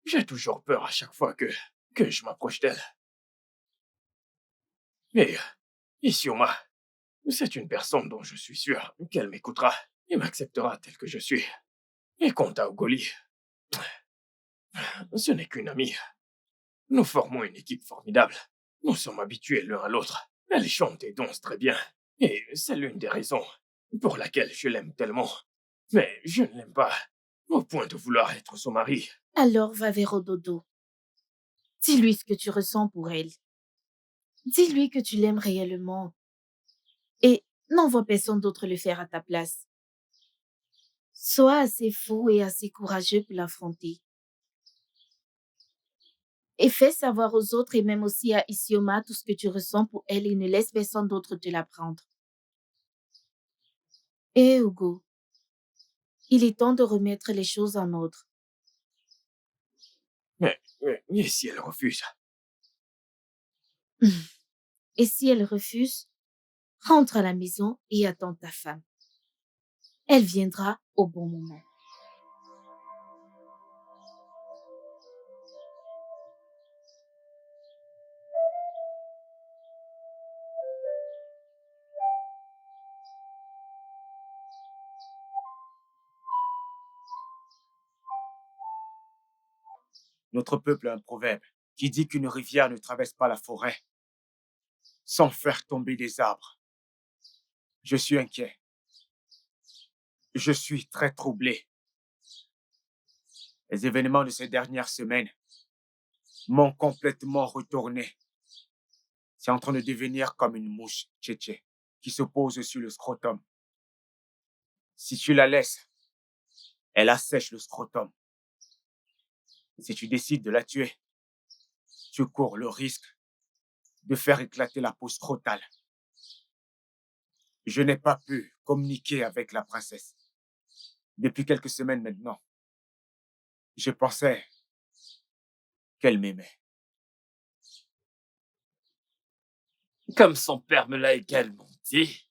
[SPEAKER 7] J'ai toujours peur à chaque fois que je m'approche d'elle. Mais Isioma, c'est une personne dont je suis sûr qu'elle m'écoutera et m'acceptera tel que je suis. Et quant à Ugoli, ce n'est qu'une amie. Nous formons une équipe formidable. Nous sommes habitués l'un à l'autre. Elle chante et danse très bien. Et c'est l'une des raisons pour laquelle je l'aime tellement. Mais je ne l'aime pas au point de vouloir être son mari.
[SPEAKER 8] Alors va vers Ododo. Dis-lui ce que tu ressens pour elle. Dis-lui que tu l'aimes réellement. Et n'envoie personne d'autre le faire à ta place. Sois assez fou et assez courageux pour l'affronter. Et fais savoir aux autres et même aussi à Isioma tout ce que tu ressens pour elle et ne laisse personne d'autre te l'apprendre. Et Hugo, il est temps de remettre les choses en ordre.
[SPEAKER 7] Mais si elle refuse?
[SPEAKER 8] Et si elle refuse, rentre à la maison et attends ta femme. Elle viendra au bon moment.
[SPEAKER 6] Notre peuple a un proverbe qui dit qu'une rivière ne traverse pas la forêt sans faire tomber des arbres. Je suis inquiet. Je suis très troublé. Les événements de ces dernières semaines m'ont complètement retourné. C'est en train de devenir comme une mouche tchétché qui se pose sur le scrotum. Si tu la laisses, elle assèche le scrotum. Si tu décides de la tuer, tu cours le risque de faire éclater la peau scrotale. Je n'ai pas pu communiquer avec la princesse depuis quelques semaines maintenant. Je pensais qu'elle m'aimait.
[SPEAKER 5] Comme son père me l'a également dit,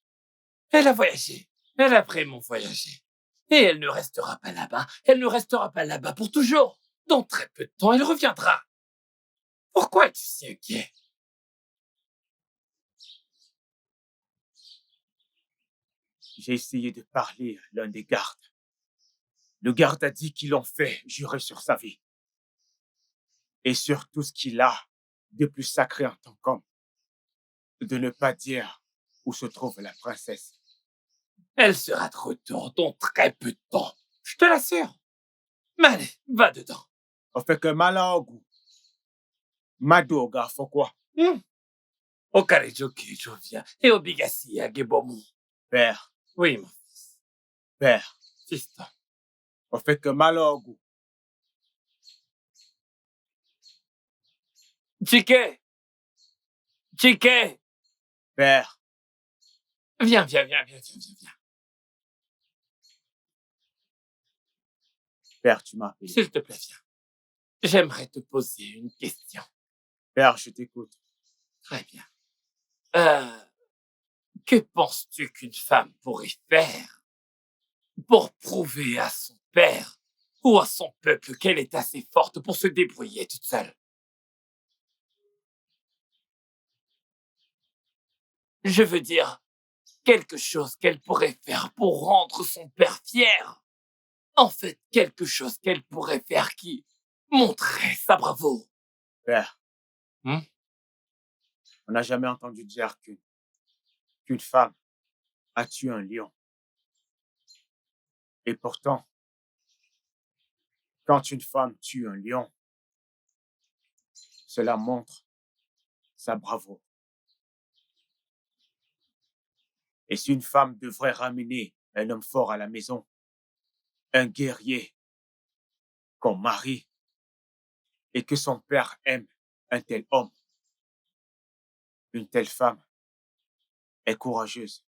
[SPEAKER 5] elle a voyagé. Elle a vraiment voyagé. Et elle ne restera pas là-bas. Elle ne restera pas là-bas pour toujours. Dans très peu de temps, elle reviendra. Pourquoi es-tu si inquiet?
[SPEAKER 6] J'ai essayé de parler à l'un des gardes. Le garde a dit qu'il en fait jurer sur sa vie. Et sur tout ce qu'il a de plus sacré en tant qu'homme. De ne pas dire où se trouve la princesse.
[SPEAKER 5] Elle sera de retour dans très peu de temps. Je te l'assure. Mais allez, va dedans.
[SPEAKER 6] On fait que malaogu. Madoga, faut quoi?
[SPEAKER 5] Okarejoki, je viens. Et Obigasi, à Gebomu.
[SPEAKER 6] Père,
[SPEAKER 5] Oui, mon fils.
[SPEAKER 6] père,
[SPEAKER 5] Fiston.
[SPEAKER 6] on fait que malaogu.
[SPEAKER 5] Chike! Chike!
[SPEAKER 6] Père,
[SPEAKER 5] Viens.
[SPEAKER 6] père, tu m'as appelé.
[SPEAKER 5] S'il te plaît, viens. J'aimerais te poser une question.
[SPEAKER 6] Père, je t'écoute.
[SPEAKER 5] Très bien. Que penses-tu qu'une femme pourrait faire pour prouver à son père ou à son peuple qu'elle est assez forte pour se débrouiller toute seule? Je veux dire, quelque chose qu'elle pourrait faire pour rendre son père fier. En fait, quelque chose qu'elle pourrait faire qui montrerait sa bravoure.
[SPEAKER 6] Père,
[SPEAKER 5] Hmm?
[SPEAKER 6] on n'a jamais entendu dire qu'une femme a tué un lion. Et pourtant, quand une femme tue un lion, Cela montre sa bravoure. Et si une femme devrait ramener un homme fort à la maison, un guerrier comme mari, et que son père aime un tel homme, une telle femme est courageuse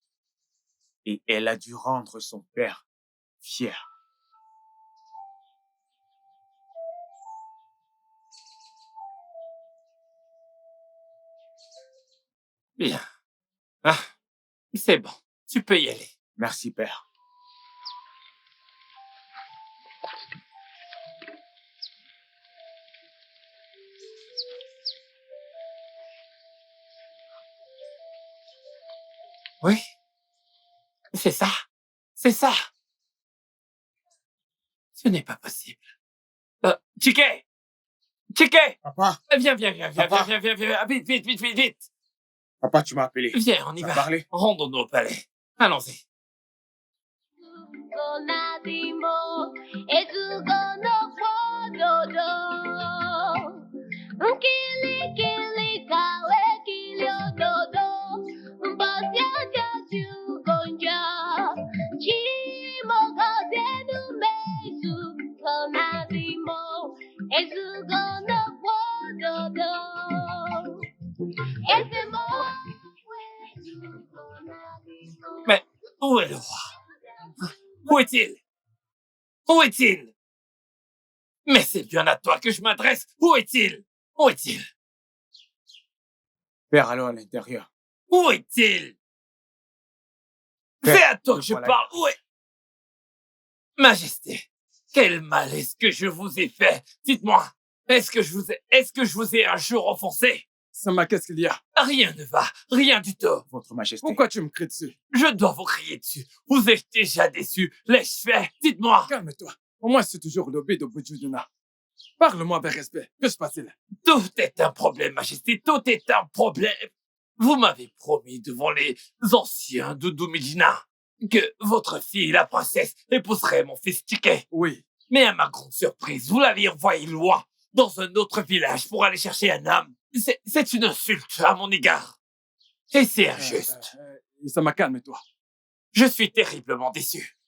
[SPEAKER 6] et elle a dû rendre son père fier.
[SPEAKER 5] Bien. Ah, c'est bon. Tu peux y aller.
[SPEAKER 6] Merci, père.
[SPEAKER 5] Oui. C'est ça. C'est ça. Ce n'est pas possible. Chike! Chike!
[SPEAKER 6] Papa,
[SPEAKER 5] Viens.
[SPEAKER 6] Papa.
[SPEAKER 5] Vite.
[SPEAKER 6] papa, tu m'as appelé.
[SPEAKER 5] Viens, on y
[SPEAKER 6] T'as
[SPEAKER 5] va.
[SPEAKER 6] parlé?
[SPEAKER 5] Rendons-nous au palais. Allons-y.
[SPEAKER 10] こなびもえずごのほどどキリキリかえきりょどどばしゃじゃじゅうごんじゃちもがぜぬめずこなびもえずごのほどどえずも
[SPEAKER 5] Mais où est le roi? Où est-il? Où est-il? Mais c'est bien à toi que je m'adresse. Où est-il? Où est-il?
[SPEAKER 6] Père, allons à l'intérieur.
[SPEAKER 5] Où est-il?
[SPEAKER 6] Père,
[SPEAKER 5] C'est à toi que je
[SPEAKER 6] voilà.
[SPEAKER 5] parle. Où est... Majesté, quel mal est-ce que je vous ai fait? Dites-moi, est-ce que je vous ai un jour offensé?
[SPEAKER 2] Sama, qu'est-ce qu'il y a?
[SPEAKER 5] Rien ne va, rien du tout.
[SPEAKER 6] Votre Majesté.
[SPEAKER 2] Pourquoi tu me cries dessus?
[SPEAKER 5] Je dois vous crier dessus. Vous êtes déjà déçu. L'ai-je fait? Dites-moi.
[SPEAKER 2] Calme-toi. Au moins, c'est toujours l'obé de Bujuduna. Parle-moi avec respect. Que se passe-t-il?
[SPEAKER 5] Tout est un problème, Majesté. Tout est un problème. Vous m'avez promis devant les anciens de Doumidina que votre fille, la princesse, épouserait mon fils Chike.
[SPEAKER 2] Oui.
[SPEAKER 5] Mais à ma grande surprise, vous l'avez envoyé loin, dans un autre village, pour aller chercher un homme. C'est une insulte à mon égard. Et c'est injuste.
[SPEAKER 2] Sama, calme-toi.
[SPEAKER 5] Je suis terriblement déçu.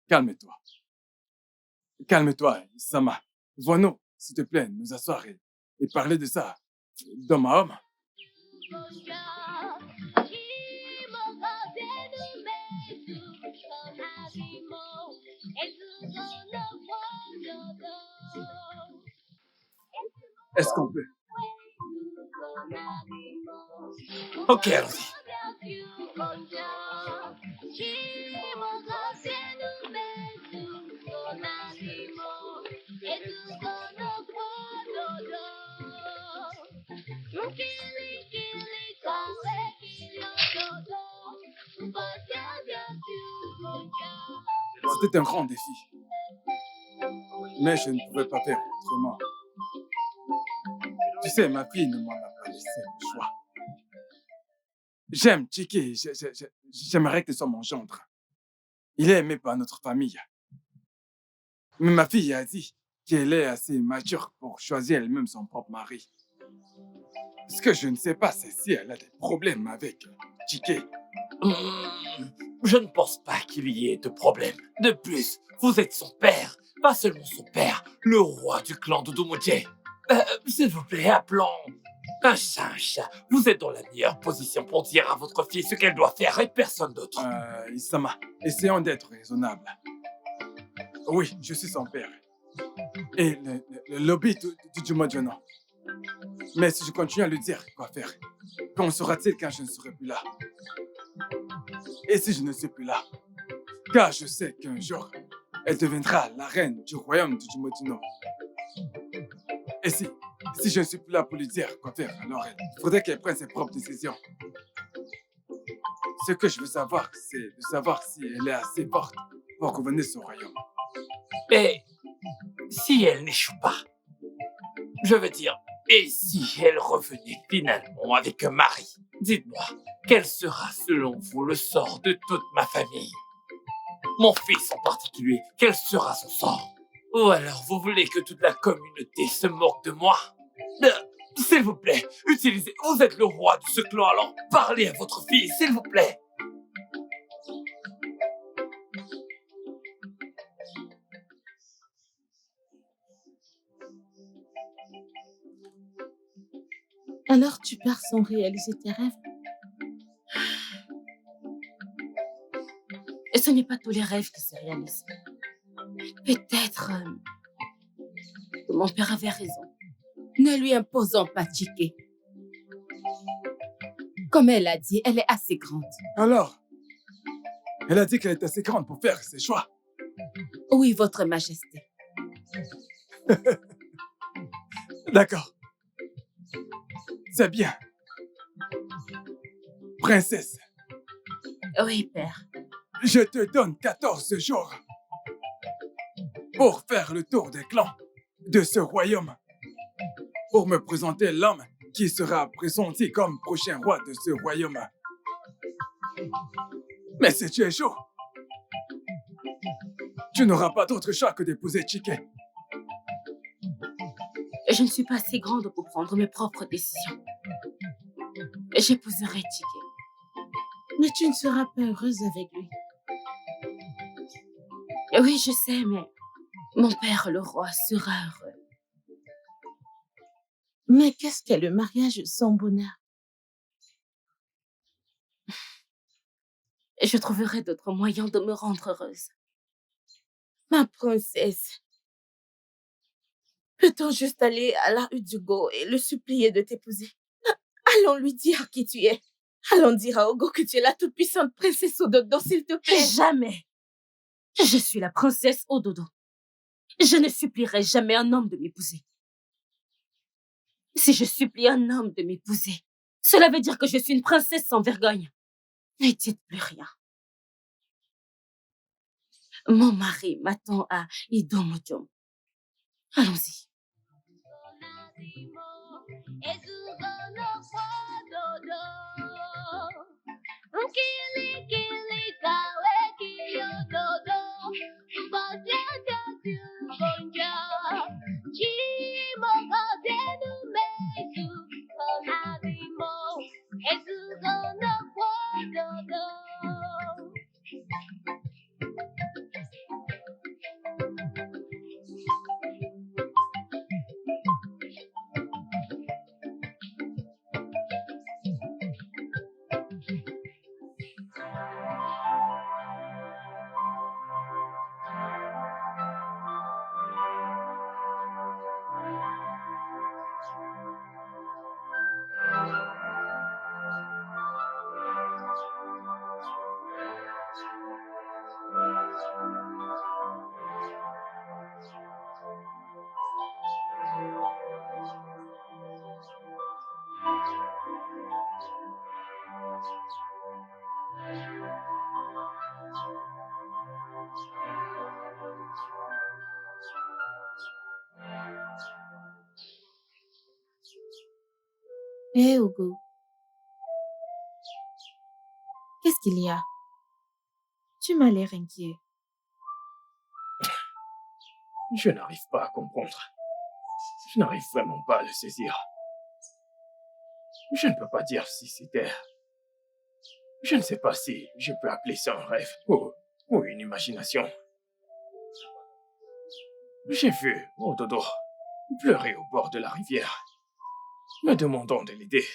[SPEAKER 2] Calme-toi. Calme-toi, Sama. Vois-nous, s'il te plaît, nous asseoir et parler de ça d'homme à homme. Est-ce qu'on peut?
[SPEAKER 5] Ok, allons-y.
[SPEAKER 2] C'était un grand défi. Mais je ne pouvais pas faire autrement. Tu sais, ma fille ne m'en a pas laissé le choix. J'aime Chike. J'aimerais que ce soit mon gendre. Il est aimé par notre famille. Mais ma fille a dit qu'elle est assez mature pour choisir elle-même son propre mari. Ce que je ne sais pas, c'est si elle a des problèmes avec Chike.
[SPEAKER 5] Je ne pense pas qu'il y ait de problème. De plus, vous êtes son père. Pas seulement son père, le roi du clan de Doumoutier. S'il vous plaît, appelons un chat un chat. Vous êtes dans la meilleure position pour dire à votre fille ce qu'elle doit faire et personne d'autre.
[SPEAKER 2] Isama, essayons d'être raisonnables. Oui, je suis son père. Et le lobby du Modjono. Mais si je continue à lui dire quoi faire, qu'en sera-t-il quand je ne serai plus là? Et si je ne suis plus là? Car je sais qu'un jour, elle deviendra la reine du royaume du Jumotino. Et si je ne suis plus là pour lui dire quoi faire, alors il faudrait qu'elle prenne ses propres décisions. Ce que je veux savoir, c'est de savoir si elle est assez forte pour gouverner son royaume.
[SPEAKER 5] Et si elle n'échoue pas? Je veux dire, et si elle revenait finalement avec un mari? Dites-moi, quel sera selon vous le sort de toute ma famille? Mon fils en particulier, quel sera son sort? Ou alors vous voulez que toute la communauté se moque de moi? S'il vous plaît, utilisez... Vous êtes le roi de ce clan, alors parlez à votre fille, s'il vous plaît.
[SPEAKER 8] Alors tu pars sans réaliser tes rêves?
[SPEAKER 1] Et ce n'est pas tous les rêves qui se réalisent. Peut-être que mon père avait raison.
[SPEAKER 3] Ne lui imposons pas, Chike. Comme elle a dit, elle est assez grande.
[SPEAKER 2] Alors, elle a dit qu'elle est assez grande pour faire ses choix.
[SPEAKER 3] Oui, votre majesté.
[SPEAKER 2] D'accord. C'est bien. Princesse,
[SPEAKER 1] Oui, père.
[SPEAKER 2] je te donne 14 jours pour faire le tour des clans de ce royaume, pour me présenter l'homme qui sera pressenti comme prochain roi de ce royaume. Mais si tu es chaud, tu n'auras pas d'autre choix que d'épouser Chike.
[SPEAKER 1] Je ne suis pas assez grande pour prendre mes propres décisions. J'épouserai Chike.
[SPEAKER 8] Mais tu ne seras pas heureuse avec lui.
[SPEAKER 1] Oui, je sais, mais mon père, le roi, sera heureux.
[SPEAKER 8] Mais qu'est-ce qu'est le mariage sans bonheur?
[SPEAKER 1] Je trouverai d'autres moyens de me rendre heureuse.
[SPEAKER 4] Ma princesse, peut-on juste aller à la rue d'Hugo et le supplier de t'épouser? Allons lui dire qui tu es. Allons dire à Hugo que tu es la toute-puissante princesse Ododo, s'il te plaît.
[SPEAKER 1] Jamais. Je suis la princesse Ododo. Je ne supplierai jamais un homme de m'épouser. Si je supplie un homme de m'épouser, cela veut dire que je suis une princesse sans vergogne. Ne dites plus rien. Mon mari m'attend à Idomojom. Allons-y.
[SPEAKER 8] Hé, Hugo. Qu'est-ce qu'il y a? Tu m'as l'air inquiet.
[SPEAKER 7] Je n'arrive pas à comprendre. Je n'arrive vraiment pas à le saisir. Je ne peux pas dire si c'était... Je ne sais pas si je peux appeler ça un rêve ou une imagination. J'ai vu Ododo pleurer au bord de la rivière, me demandant de l'aider.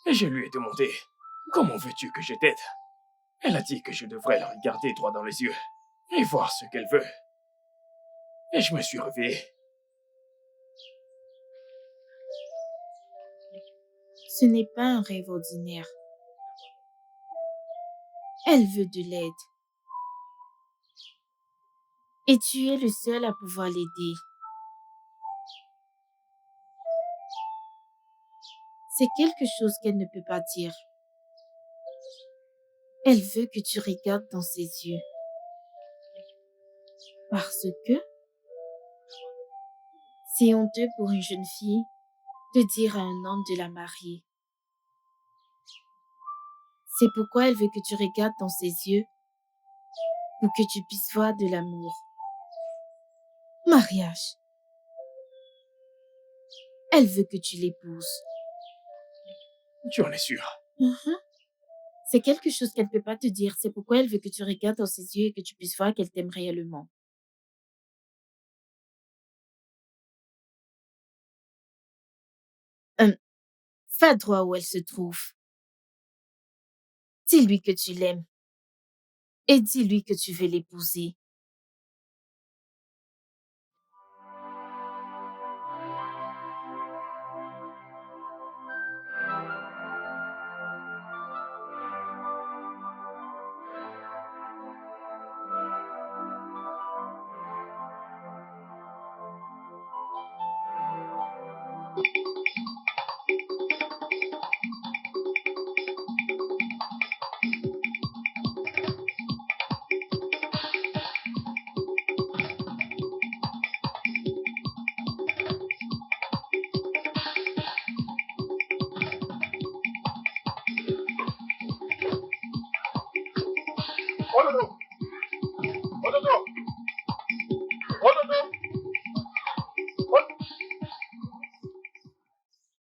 [SPEAKER 7] Et je lui ai demandé, comment veux-tu que je t'aide? Elle a dit que je devrais la regarder droit dans les yeux et voir ce qu'elle veut. Et je me suis réveillé.
[SPEAKER 8] Ce n'est pas un rêve ordinaire. Elle veut de l'aide. Et tu es le seul à pouvoir l'aider. C'est quelque chose qu'elle ne peut pas dire. Elle veut que tu regardes dans ses yeux. Parce que c'est honteux pour une jeune fille de dire à un homme de la marier. C'est pourquoi elle veut que tu regardes dans ses yeux pour que tu puisses voir de l'amour. Mariage. Elle veut que tu l'épouses.
[SPEAKER 7] Tu en es sûr?
[SPEAKER 8] C'est quelque chose qu'elle ne peut pas te dire. C'est pourquoi elle veut que tu regardes dans ses yeux et que tu puisses voir qu'elle t'aime réellement. Va droit où elle se trouve. Dis-lui que tu l'aimes. Et dis-lui que tu veux l'épouser.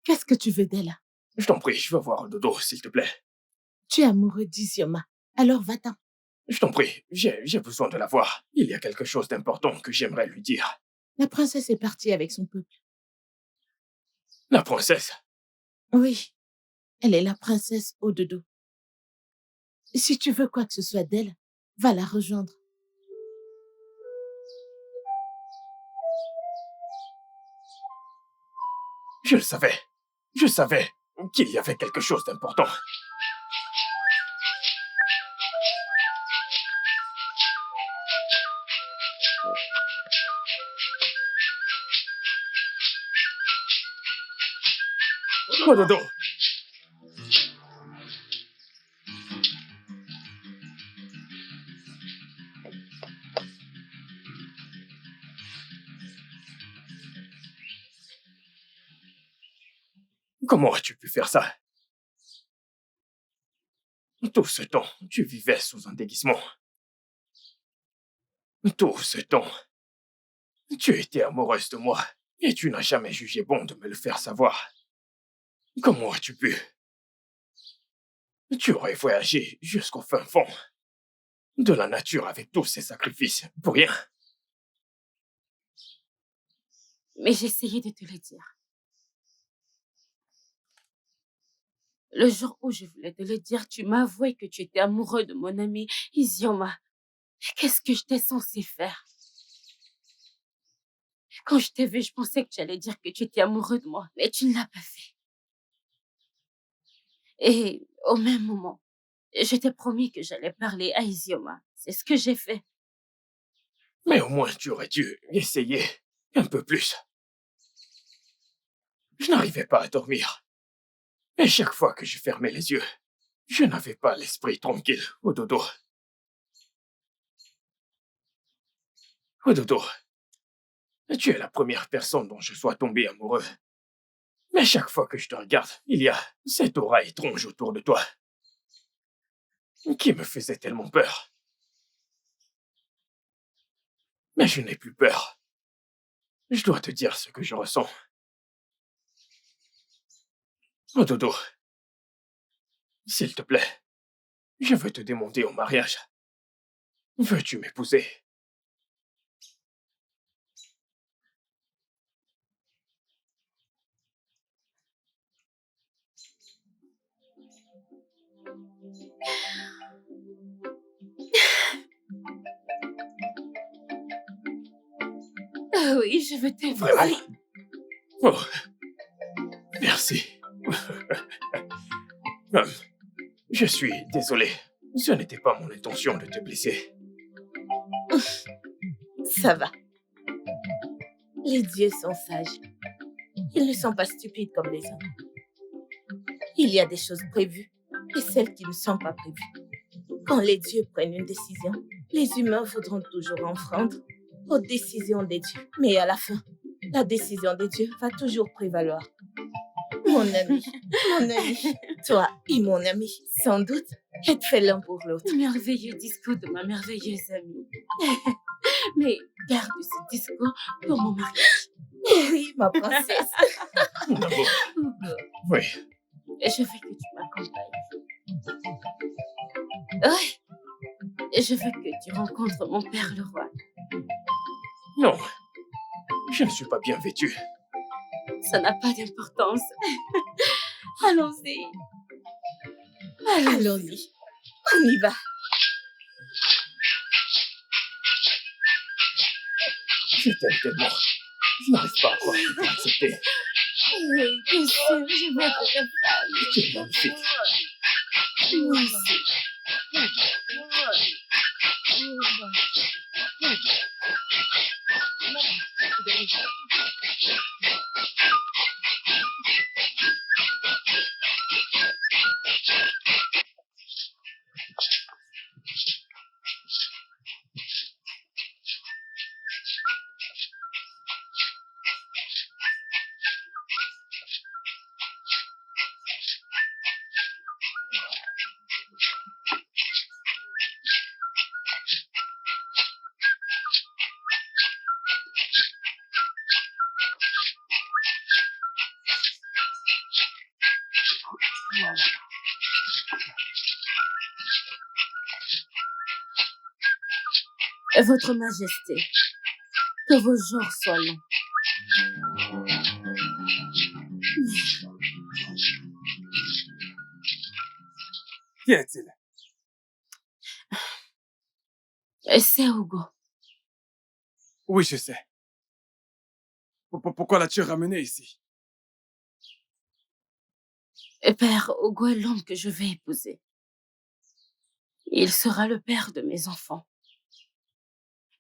[SPEAKER 8] Qu'est-ce que tu veux d'elle?
[SPEAKER 7] Je t'en prie, je veux voir Dodo, s'il te plaît.
[SPEAKER 8] Tu es amoureux d'Isioma. Alors va-t'en.
[SPEAKER 7] Je t'en prie, j'ai besoin de la voir. Il y a quelque chose d'important que j'aimerais lui dire.
[SPEAKER 8] La princesse est partie avec son peuple.
[SPEAKER 7] La princesse?
[SPEAKER 8] Oui, elle est la princesse Ododo. Si tu veux quoi que ce soit d'elle, va la rejoindre.
[SPEAKER 7] Je le savais. Je savais qu'il y avait quelque chose d'important. Ododo! Comment as-tu pu faire ça? Tout ce temps, tu vivais sous un déguisement. Tout ce temps, tu étais amoureuse de moi et tu n'as jamais jugé bon de me le faire savoir. Comment as-tu pu? Tu aurais voyagé jusqu'au fin fond de la nature avec tous ces sacrifices pour rien.
[SPEAKER 1] Mais j'essayais de te le dire. Le jour où je voulais te le dire, tu m'as avoué que tu étais amoureux de mon ami Isioma. Qu'est-ce que j'étais censée faire? Quand je t'ai vu, je pensais que tu allais dire que tu étais amoureux de moi, mais tu ne l'as pas fait. Et au même moment, je t'ai promis que j'allais parler à Isioma. C'est ce que j'ai fait.
[SPEAKER 7] Mais au moins, tu aurais dû essayer un peu plus. Je n'arrivais pas à dormir. Et chaque fois que je fermais les yeux, je n'avais pas l'esprit tranquille au dodo. Au dodo, tu es la première personne dont je sois tombé amoureux. Mais chaque fois que je te regarde, il y a cette aura étrange autour de toi qui me faisait tellement peur. Mais je n'ai plus peur. Je dois te dire ce que je ressens. Oh dodo, s'il te plaît, je veux te demander au mariage. Veux-tu m'épouser?
[SPEAKER 1] Ah oui, je veux t'épouser.
[SPEAKER 7] Vraiment? Oh, merci. Je suis désolé. Ce n'était pas mon intention de te blesser.
[SPEAKER 4] Ça va. Les dieux sont sages. Ils ne sont pas stupides comme les hommes. Il y a des choses prévues et celles qui ne sont pas prévues. Quand les dieux prennent une décision, les humains voudront toujours enfreindre aux décisions des dieux. Mais à la fin, la décision des dieux va toujours prévaloir. Mon ami, toi et mon ami, sans doute, êtes faits l'un pour l'autre.
[SPEAKER 1] Merveilleux discours de ma merveilleuse amie. Mais garde ce discours pour mon mariage.
[SPEAKER 4] Oui, ma princesse.
[SPEAKER 7] D'abord, oui.
[SPEAKER 1] Je veux que tu m'accompagnes. Oui. Je veux que tu rencontres mon père le roi.
[SPEAKER 7] Non, je ne suis pas bien vêtu.
[SPEAKER 1] Ça n'a pas d'importance. Allons-y.
[SPEAKER 4] Allons-y. On y va.
[SPEAKER 7] Je t'aime tellement. Je n'arrive pas à croire que tu peux accepter.
[SPEAKER 1] Oui, bien sûr, je veux être ta femme.
[SPEAKER 7] Tu es magnifique.
[SPEAKER 1] Moi aussi. Votre Majesté, que vos jours soient longs.
[SPEAKER 2] Qui est-il?
[SPEAKER 1] C'est Hugo.
[SPEAKER 2] Oui, je sais. Pourquoi l'as-tu ramené ici?
[SPEAKER 1] Père, Hugo est l'homme que je vais épouser. Il sera le père de mes enfants.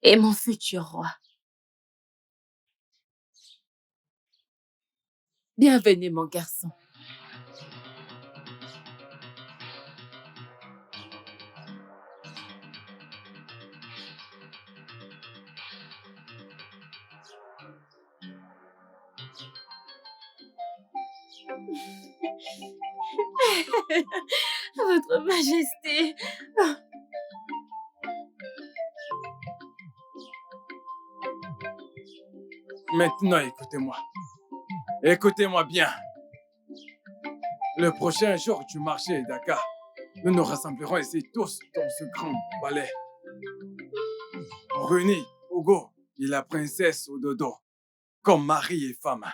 [SPEAKER 1] Et mon futur roi.
[SPEAKER 3] Bienvenue, mon garçon.
[SPEAKER 1] Votre Majesté.
[SPEAKER 2] Maintenant, écoutez-moi. Écoutez-moi bien. Le prochain jour du marché Dakar, nous nous rassemblerons ici tous dans ce grand palais. Réunis, Hugo et la princesse Ododo, comme mari et femme.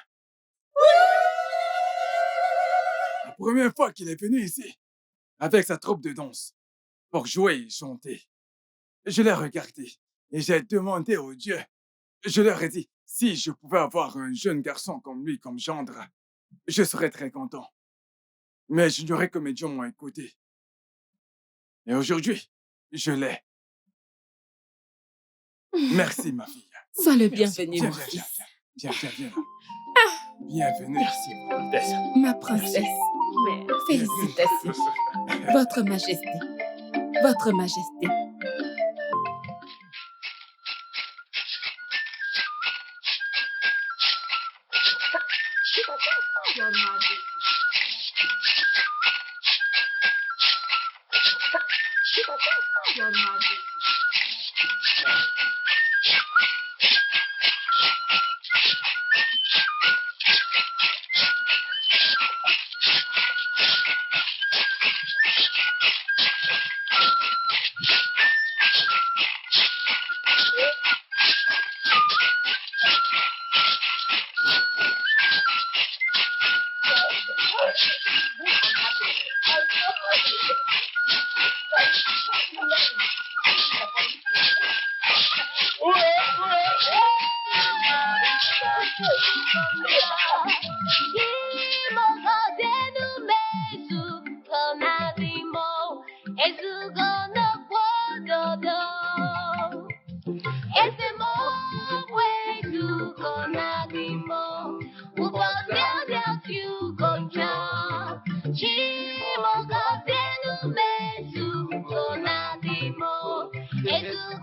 [SPEAKER 2] La première fois qu'il est venu ici, avec sa troupe de danse, pour jouer et chanter, je l'ai regardé et j'ai demandé aux dieux. Je leur ai dit, si je pouvais avoir un jeune garçon comme lui, comme gendre, je serais très content. Mais j'ignorais que mes dieux m'ont écouté. Et aujourd'hui, je l'ai. Merci, ma fille.
[SPEAKER 3] Sois le
[SPEAKER 2] Merci.
[SPEAKER 3] bienvenu,
[SPEAKER 2] Viens,
[SPEAKER 3] mon
[SPEAKER 2] viens,
[SPEAKER 3] fils.
[SPEAKER 2] viens, viens, viens, viens. Bienvenue.
[SPEAKER 7] Merci, Votre Altesse.
[SPEAKER 3] Ma princesse.
[SPEAKER 1] Mais
[SPEAKER 3] Félicitations. Votre Majesté. Votre Majesté.
[SPEAKER 10] It's